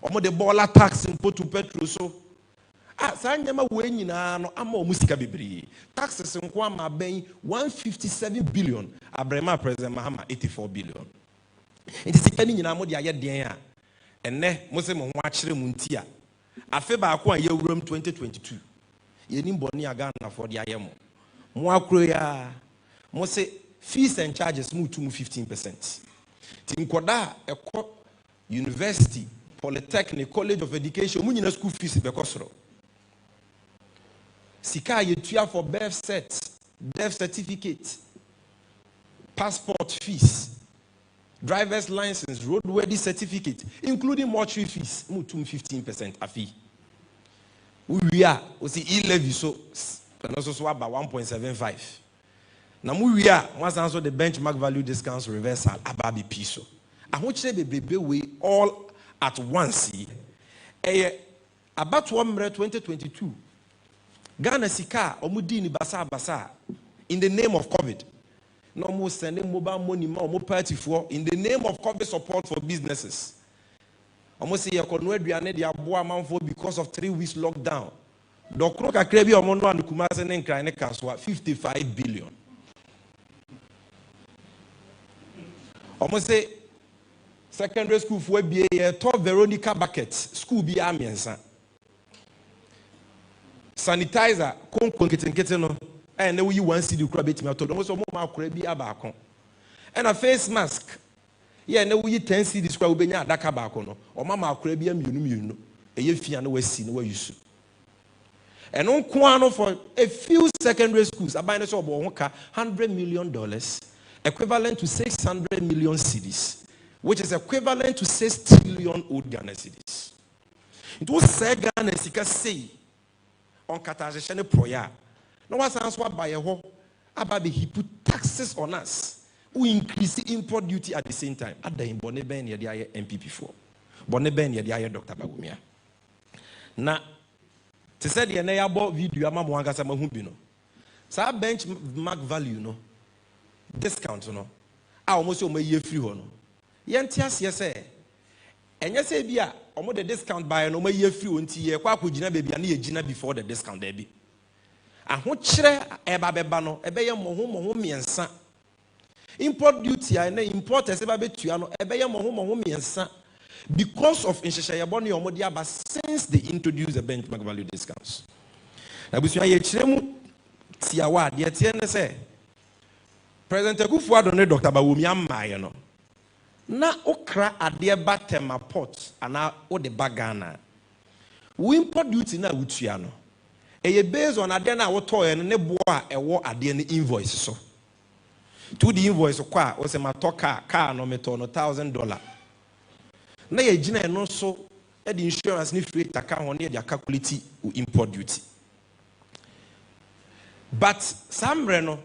Omo de bola tax in to petrol so sa nyama we nyina no ama omusika bebri taxes nko ama ben 157 billion abrema President Mahama 84 billion enti sika ni nyina mo de aye den a enne mo se mo ho akere mu ntia afe ba ko a ye wuram 2022 ye nim boni aga na for de aye mo akro ya mo se fees and charges mo to 15%. Ti nkoda ekọ university Polytechnic, College of Education, munyina school fees bekosro. Sika yetua for birth set, death certificate, passport fees, driver's license, roadworthy certificate, including mortuary fees, mutum 15% afi. We are e-levy so about 1.75. Now we are once also the benchmark value discounts reversal ababi piso. I want you to be we all at once. About 2022, Ghana Sika omudini basa in the name of COVID. No more sending mobile money, more party for in the name of COVID support for businesses. Almost say because of 3 weeks lockdown. Dokro kakrebi omono and kumase nenkra ne kaswa 55 billion. Almost say secondary school for be a top Veronica bucket school be amiensa sanitizer kon keten no and we one see the crab me to almost mo ma kura bi abako and a face mask yeah na we 10 cedis kwa ubenya adaka baako no o ma kura bi amienu eye fia na wasi na wayusu and on kwano for a few secondary schools abai na so obo ho ka $100 million equivalent to 600 million cedis, which is equivalent to 6 trillion old Ghana cedis. It was said Ghana Sika say on Katajashane Proya. No one answered by a whole about he put taxes on us. We increase the import duty at the same time. At the Bonne Ben Yadia MPP4. Bonne Ben Yadia Dr. Bawumia. Now, to say the neighbor video Amamwanga Samahubino. So benchmark value no discount no. I almost say free hono. Yantias yes, enya say bia omo the discount buy no ma ye free onti ye kwa akogina baby na ye gina before the discount there be aho kire eba beba no ebe ye moho miensa import duty na importers eba betua no ebe ye moho miensa because of inshesha ye boni omo dia ba since they introduced the benchmark value discounts na busu ye kire mu tiawa de tie ne say President Akufo-Addo ne Dr. Bawumia amaye no na okra ade ba tema pot ana o de bagana we import duty na wutua no eye based on ade na wotoye no ne boa ewo ade ne invoice so to the invoice kwa o se matoka car no meto no $1,000 na ye gina no so e the insurance ni free taka ho ne de calculate import duty but samre no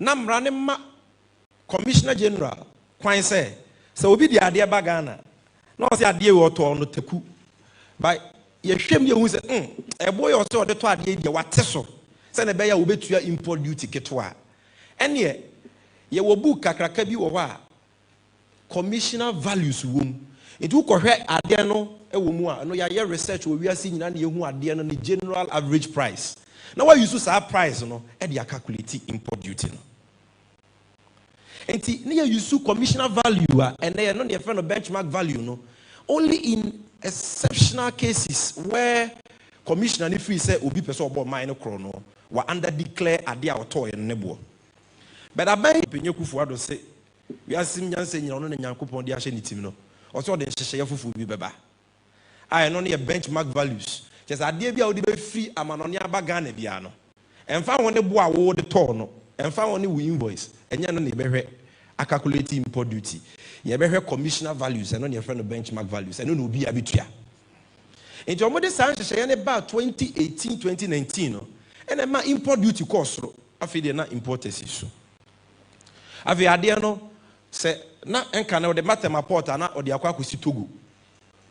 na mra ne ma Commissioner General kwan say so obi di ade ba Ghana na o se ade we oto no taku by ye hwem ye hu se ebo ye o se ode to ade de wate so se na be ya obetua import duty ketwa ene ye wo book kakraka bi wo ho a commissioner values wom edu ko hwe ade no e wo mu a no ya ye research wo wiase nyina na ye hu ade no ni general average price na wa use sa price no e de calculate import duty no enti ne ya use commissioner value a ene no ne friend of benchmark value no only in exceptional cases where commissioner ni free say obi person obo mine kro no wa under declare ade a otoye no nebo but aban penye Akufo-Addo say we asim nyanse nyina no na Nyankopon de ahye ni tim no o so de hyehye fufu bi beba I no ne benchmark values just ade bia wo de be free amanone aba Ghana bia no emfa won de bo a wo de to no emfa won ne we invoice enya no ne behwe a calculate import duty ye behwe commissioner values eno ne friend benchmark values eno no obi abetua enti omo de san hyehye ne ba 2018 2019 no ena ma import duty cost ro afi de na importers isu afi ade no se na enka na de matema port ana ode akwa akosi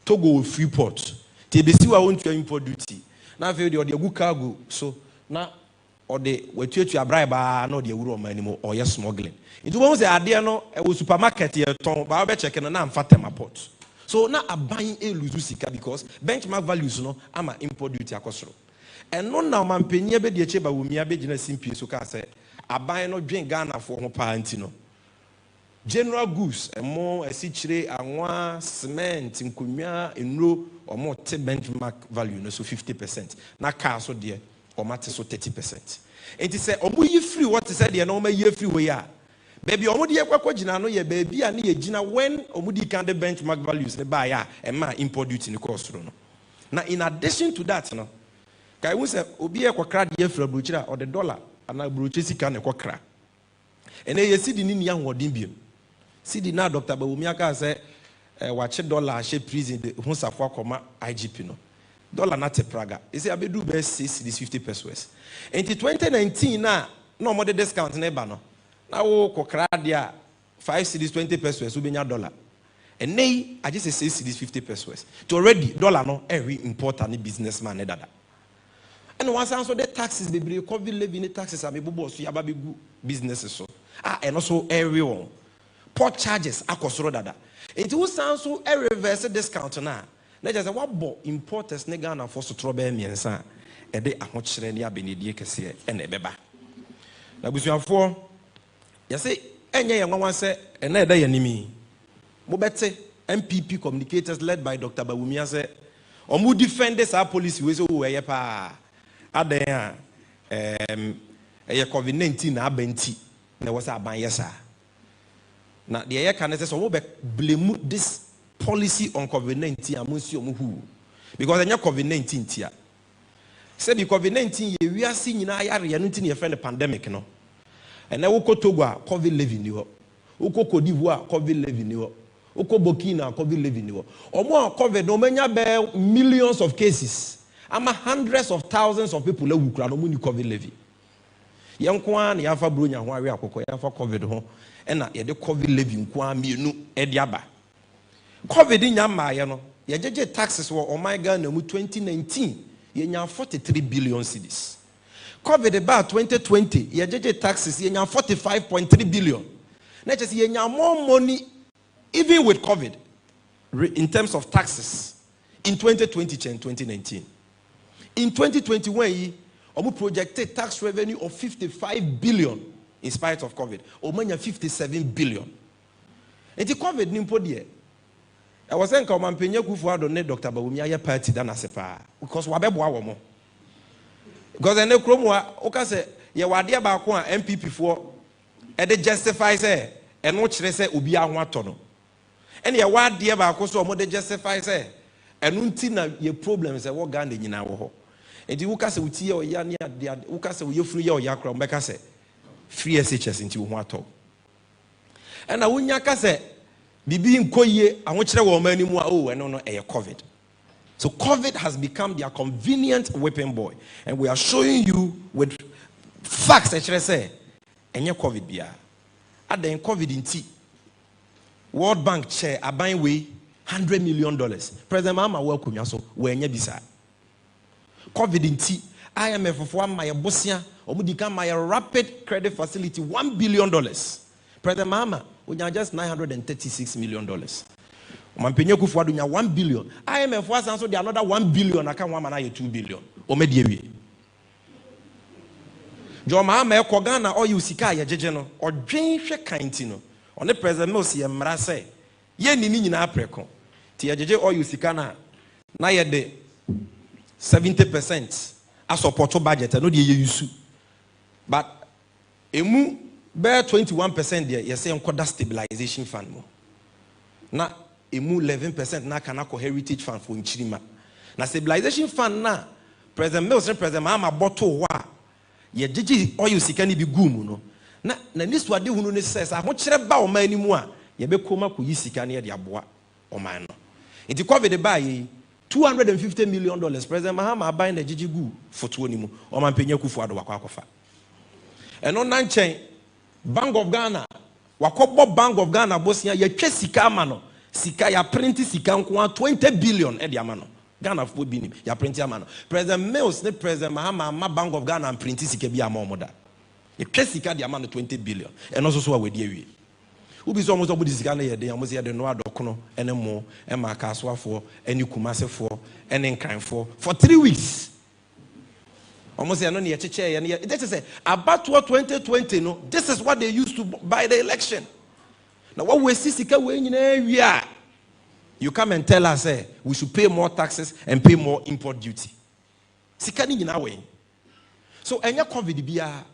Togo free port te besi wa wontua import duty na afi de ode agu cargo so na ode watuatua bribe na ode awuro manimo or yes smuggling it won say ade no e wo supermarket ye ton ba be check no na mfatema port so na aban e lose sika because benchmark values no ama import duty akosoro eno na mampanyia be de cheba wumia be gina simpie so ka say aban no dwen Ghana fo ho pa anti no general goods emo esichire anwa cement nkonwa enro omo te benchmark value no so 50% na car so de omo te so 30%. Enti say omo yi free what said de na omo yi free we ya baby omo de kwakwa gina no ye baby a na ye gina when omo di kan de benchmark values ne ba ya e ma import duty ne cost no na in addition to that no kai we say obi e kwakra de free brochira or the dollar ana brochi sika ne kwakra ene ye sidi ni nia hodin biem sidi na Dr. Bawumia ka say wache dollar she prison de hu safo akoma IGP no dollar na te praga ese abedu be 6 50 enti 2019 na omo de discount na eba no na wo kokra de a 5 cedis 20 pesos ubenya dollar enei age say 6 cedis 50 pesos to already dollar no every importer ni businessman ne dada and once also the taxes be bring COVID levy taxes am ebobo so yaba be gu businesses so and also everyone port charges akosoro dada enti wo san so e reverse discount na just say what bo importers ne Ghana for so trobe miensa e de ahokyere ne abenedie kese e na ebeba na busuafo ya say enye ye nwanwa se e na eda yanimi mo bete MPP communicators led by Dr. Bawumia say omu defend this our policy we so we ye pa adan a ye COVID-19 na abenti na was aban yesa na the ye can say so we blame this policy on COVID-19 amunsi omuhu because enya COVID-19 tia say the COVID-19 ye wiase nyina yare no nti ne friend pandemic no ena wo ko Togo a COVID levy ni ho wo ko Cote d'Ivoire COVID levy ni ho wo ko Burkina COVID levy ni ho omo a COVID no manya be millions of cases ama hundreds of thousands of people la wukura no mu ni COVID levy yenko a na yafa bronya ho awe akoko yafa COVID ho ena ye de COVID levy nko a mienu e de aba COVID nyama ye no ye jeje taxes wo oman Ghana mu 2019 ye nya 43 billion cedis COVID about 2020 ye jeje taxes ye nya 45.3 billion na just ye nya more money even with COVID in terms of taxes in 2020 and 2019. In 2021, we projected tax revenue of 55 billion in spite of COVID. Omanya 57 billion. And the COVID nimpo die. I was saying come ampenye kufu adonne Dr. Bawumia ye party than asepa because wabeboa wo mo. Because ene krom wa oka se ye wade ba ko a MPP fo e de justify say eno kire say obi aho ato and ye wade ba ko so mo de justify say eno nti na ye problem say wo Ghana nyina wo ho. Enti wo ka se uti ye oya ne ade wo ka se wo yefunu ye oya kra mbeka se free SHS nti wo ho ato. And na wonya ka se bibi nkoye ahokyere wo mani mu a oh eno no e COVID. So COVID has become their convenient weapon boy, and we are showing you with facts actually say enye COVID bia aden COVID inti World Bank chair aban we $100 million. President Mahama welcome so we enye bisa COVID inti IMF for my bosia omudika my rapid credit facility $1 billion. President Mahama we just $936 million. Mampenye kufu adunya 1 billion. IMF was also the another 1 billion. I can't want 2 billion. Omediewi. Jo Mahama e Ghana or you sika ya jeje no. Or dwenhwe kanti no. On the president no si emra say ye ni nyina apreko. Ti ya jeje or you sika na ye de 70% a support budget no de ye yusu. But emu be 21% there ye say enkoda stabilization fund mo. Na emu 11% na kanako heritage fund for nchirima. Na stabilization fund na President Mills and President Mahama bottle wa ye jeje oil sika ni bi gumu no. Na nisu ade hunu ne says a ho kire ba o man ni mu a ye be koma ko yi sika na ye de aboa o man no. Enti COVID ba yi $250 million President Mahama buy na jeje gu foto ni mu o man penya kufu ado wakwa akofa. Eno na nchen Bank of Ghana wakobo Bank of Ghana bosia ye twa sika ama no. Sika ya printi sika nko 20 billion e di amano Ghana fo bi ni ya printi amano President Mills ne President Mahama ma Bank of Ghana printi sika bi ama omoda e twa sika di amano 20 billion e no so so we di awie ubi so mo so budi sika na ye de amosi ye de no adokono ene mo e ma kasoafo ene kumasefo ene nkranfo for 3 weeks almost no ne ye cheche ye this is about 2020 no this is what they used to buy the election. Now what we see you come and tell us we should pay more taxes and pay more import duty. Sikani in our way. So enya COVID biya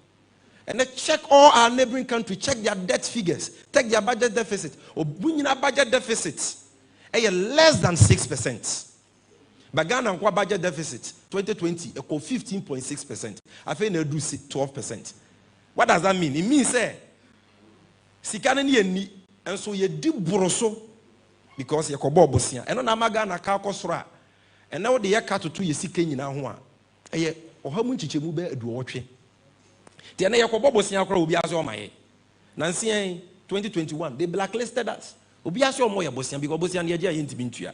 and then check all our neighboring countries, check their debt figures, take their budget deficit. Or budget deficits less than 6%. But Ghana budget deficit 2020 equal 15.6%. I think they do 12%. What does that mean? It means sikani ni and so ye di broso because ye kobo bosia eno na maga na ka kosora and now the yaka to ye sika nyina ho a eye ohamu nchichemu be aduotwe tie na ye kobo bosia kora obi aso maye nansi 2021 they blacklisted us obi aso mo ye bosia because bosia na ye dia ye ntimi ntua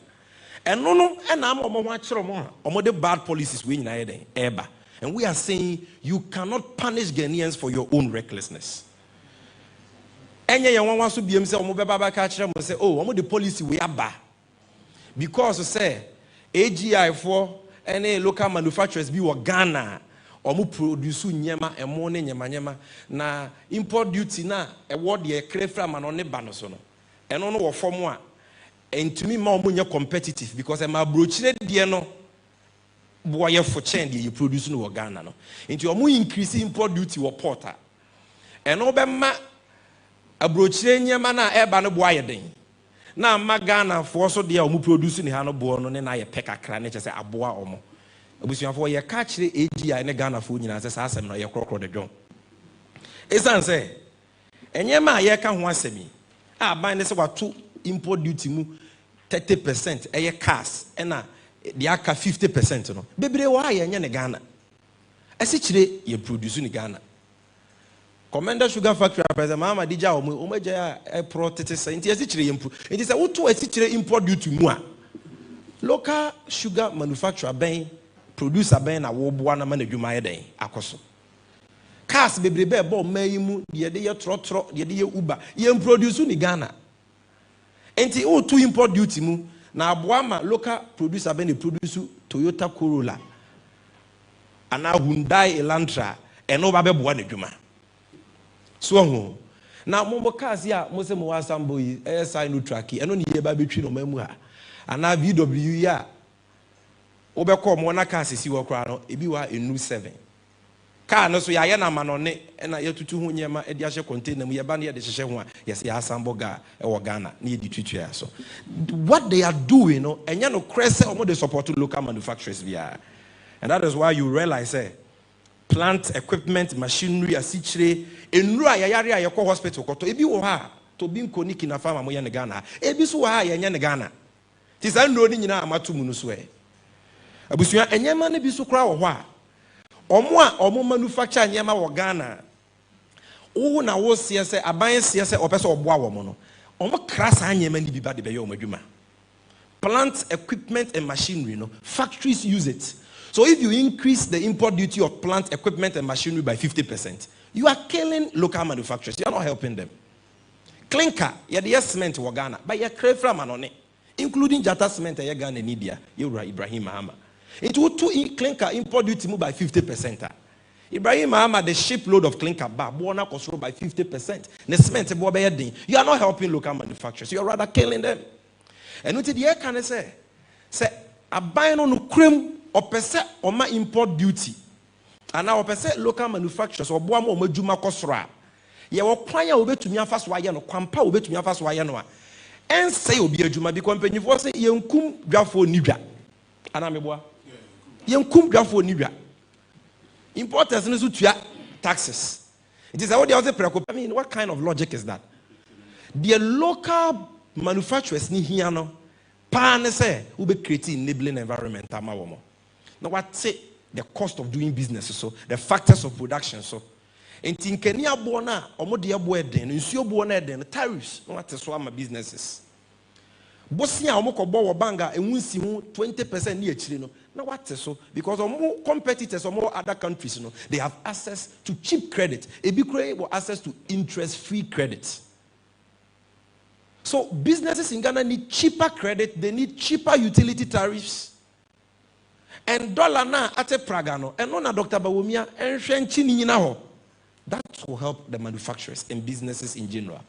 eno no na am omo ho akere mo ha omo de bad policies we nyina ye den eba and we are saying you cannot punish Ghanaians for your own recklessness. Enye ye won waso biem se omo beba ba ka kire mo se oh omo the policy we aba because say AGI for any local manufacturers bi wo Ghana omo produce nyema emo ne nyema na import duty na e wo de kre fra ma no ne ba no so no eno no wo form a entumi ma omo nya competitive because e ma brochire de no boye for chain de you produce no wo Ghana no enti omo increase import duty wo porta eno be ma abrochire nyema na eba no boa yeden na magana fo so de a omu produce ni ha no bo no ne na ye pekakra ne chese aboa omo abusuafo ye ka kire AGI ne Ghana fo nyina se sa asem no ye krokro de dwon esan se enyema ye ka ho asemi a ban ne se wato import duty mu 30% eye cars na de aka 50% no bebre wa ye nye ne Ghana ese kire ye produce ni Ghana. Commander Sugar Factory President Mahama Dija omeja pro tete say nti asichire yempu nti say woto asichire import duty mu a local sugar manufacturer ben producer ben na wo boa na manadwuma ye den akoso cars bebrebe ebo mayi mu de ye trotro de ye Uber ye produce ni Ghana nti woto import duty mu na aboama local producer ben produce Toyota Corolla and Hyundai Elantra and over beboa ne dwuma so ho na mo cars ya mo se mo wasambo yi ASI no track eno ne ye ba betwi no mamu ha ana VW ya obekọ mo na car sisi wo kra no ebi wa enu 7 car no so ya ye na manone na ye tutu ho nyema e de ahye container mu ye ba na ye de hyehye ho a yes ya asambo ga e wo Ghana na ye di tutu ya so what they are doing no enya no crese omo dey support local manufacturers via. And that is why you realize plant equipment machinery asichire enru a yayare a yekọ hospital koto ebi wo ha to bi nkoniki na farm amoye ne Ghana ebi so wo ha ye nya ne Ghana ti sa nro ni nyina amato mu no so abusua enyema ne bi so kra wo ho a omo manufacture nyema wo Ghana wo na wo se aban se opese oboa wo mo no omo kra sa nyema ni bi ba de be ye omo adwuma. Plant equipment and machinery, no factories use it. So if you increase the import duty of plant equipment and machinery by 50%, you are killing local manufacturers. You are not helping them. Clinker, yeah, the cement in Ghana, but you crave from anone, including Jata cement and Ghana and India. You Ibrahim Mahama. It would to clinker import duty move by 50%. Ibrahim Mahama, the shipload of clinker bar, Buona control by 50%. The cement, you are not helping local manufacturers. You are rather killing them. And what the air can say a buying on cream or percent or my import duty. And now percent local manufacturers or Boamo Majuma Kosra. You will choir over to me a fast wire no quampa over to me a fast wire no. And say will be a Juma be company for say Yankum Grafo Nibia. And I'm a boy. Yankum Grafo Nibia. Importers in the taxes. It is how they are preoccupied. I mean, what kind of logic is that? The local manufacturers ni here no pan say we be creating enabling environment ama wo mo. Now what say the cost of doing business so the factors of production so enti nkani abo na omo de abo eden nsuo bo na eden tariffs no what so ama businesses bosi a omo kobo wo banga enwunsi hu 20% ni akire no na what so because omo competitors omo other countries no they have access to cheap credit ebi kure wo access to interest free credit. So businesses in Ghana need cheaper credit, they need cheaper utility tariffs. And dollar na ate pragano, and no Dr. Bawumia, and shenchini ho. That will help the manufacturers and businesses in general.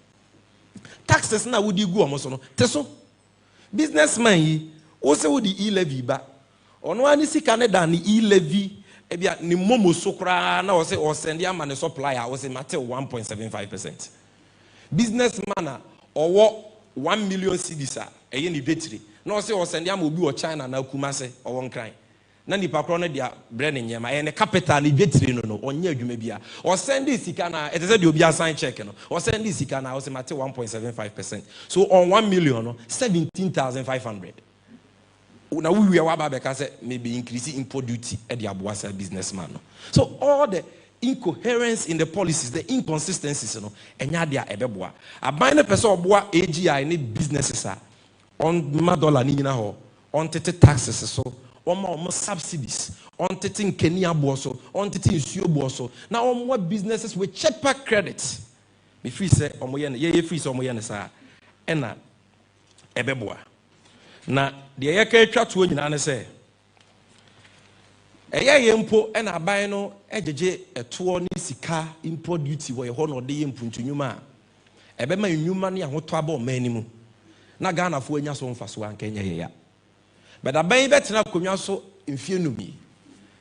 Taxes na would you go almost no? Teso businessman yi, also would the e-levy ba. Ono ani si Canada ni e-levy, ebia ni momo sokra na ose or send ya man supplier was a matter 1.75%. Businessman or what 1 million cedis a yen battery. No say or send yam or China na Kumase or one crying. Nani paprone dia branding yama and a capital battery no or near you maybe or send this ikana it is a sign check or send this ikana was a matter 1.75%. So on 1 million 17,500. Now we are about maybe increasing import duty at the Abuasa businessman. So all the incoherence in the policies, the inconsistencies, and yadia ebeboa. A bind a person boa AGI need businesses on $1 nina ho, on taxes so, on subsidies, on taking Kenya boso, on taking Sio boso. Now on what businesses with cheaper credit. Me free say omoyen, ye free so omoyen sa, ena ebeboa. Na the yeke try to win say. Eya yempo e na aban no ejeje eto ni sika import duty wo ye ho no de yempo ntwuma ebe ma nnwuma ne ahoto aba o manimu na Ghana fo anya so mfaso anka nya ye ya but aban betena konwa so mfie numi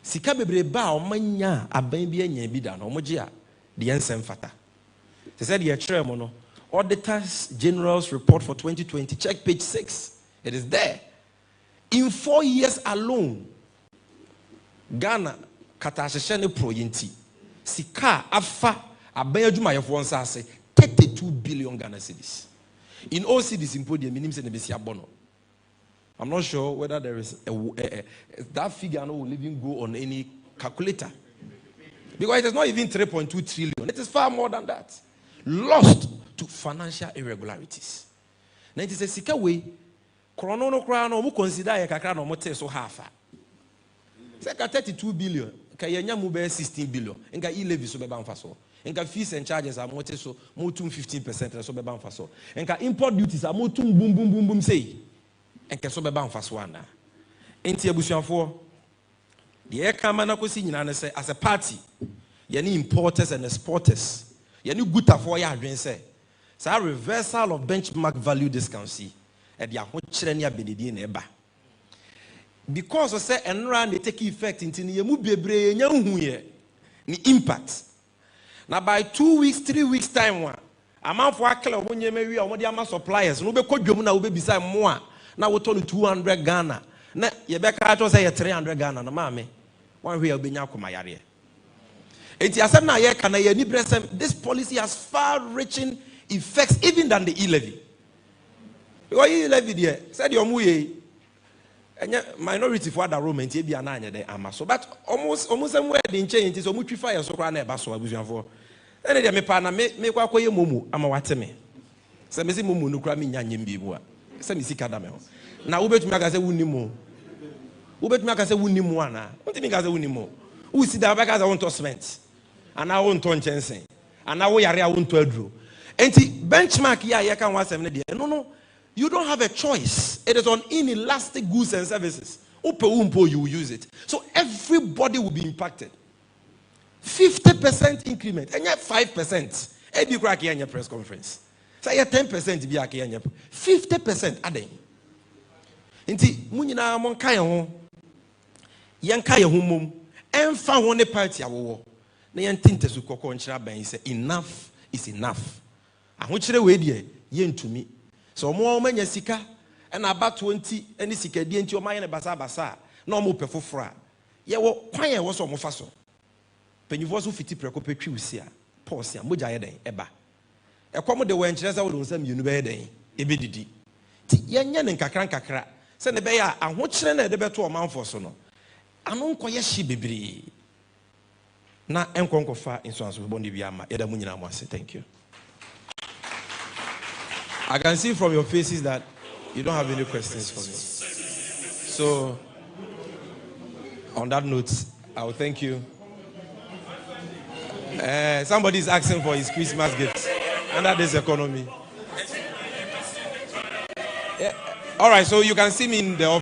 sika bebre ba o manya aban bi anya bi da no moje a de yensem fata they said ye kire mo no Auditors General's report for 2020 check page 6 it is there in 4 years alone Ghana katashene proyinti sika afa aban adwuma yefo nsase 32 billion Ghana cedis in all cities in podium minim se ne besi abono. I'm not sure whether there is that figure no will even go on any calculator because it is not even 3.2 trillion. It is far more than that lost to financial irregularities. Now it is a sika way krono no kra no mo consider ye kakra no mo te so half. Seka 32 billion, ka yenya mu be 16 billion. Enka e-levy so be ban faso. Enka fees and charges are mote so mo tum 15% so be ban faso. Enka import duties are mo tum boom say. enkeso beba mfaso ana enti abusuafo the ekama na kosi nyina ne say as a party yeni importers and exporters yeni gutafo ya adwen say sa reversal of benchmark value discount see e dia ho kire ne abedidie na eba because say enra na take effect into ne yemu bebre nya hu ye ni impact na by 2 weeks 3 weeks time wa amanfo akele omonye mewi a omode ama suppliers no be kodwom na wo be bisa mo a na wo to no 200 Ghana na ye be ka to say 300 Ghana na maame one hwe obenya akoma yare enti asem na ye kana ye ni bresem this policy has far reaching effects even than the e-levy because e-levy there said your mu ye minority for that room enti bia na anye dey amaso but almost somewhere the nche enti so mu twi fire so kra na e ba so abusuafo ene dey me pa na me kwa koye momu ama wate me se me si momu no kra me nya nyem bi mu a se me sika da me ho na wo betumi aka se wunni mo wo betumi aka se wunni mo ana wonti mi aka se wunni mo wo si da ba ka se won to cement ana won to nchensen ana wo yare a won to aduro enti benchmark ya ye kan wasem ne de no you don't have a choice. It is on inelastic goods and services. You will use it. So everybody will be impacted. 50% increment. And yet 5%. Ebi crack here in your press conference. Say 10% be here in your 50% adding. Inti munina mon kaya ho. Yan kaya ho mum. Enfa ho ne party awo. Na yan tinte su kokko nchira ban say enough is enough. Aho chire we de yentumi. So more manya sika and about 20 any sika di enti o maye ne basa na o mo pefofora ye wo kwan ye wo so mo fa so penyifo so fiti preko petwi usi a pause a moja ye den eba ekom de wen kire se wo don sam yenu be den ebe didi ti ye nya ne nkakra se ne be ya aho kire na de beto o manfo so no ano nkoye hye bebre na enkonkofa insurance bo ndi bia ma ye da munyina mo ase. Thank you. I can see from your faces that you don't have any questions for me. So, on that note, I will thank you. Somebody is asking for his Christmas gift under this economy. Yeah. All right, so you can see me in the office.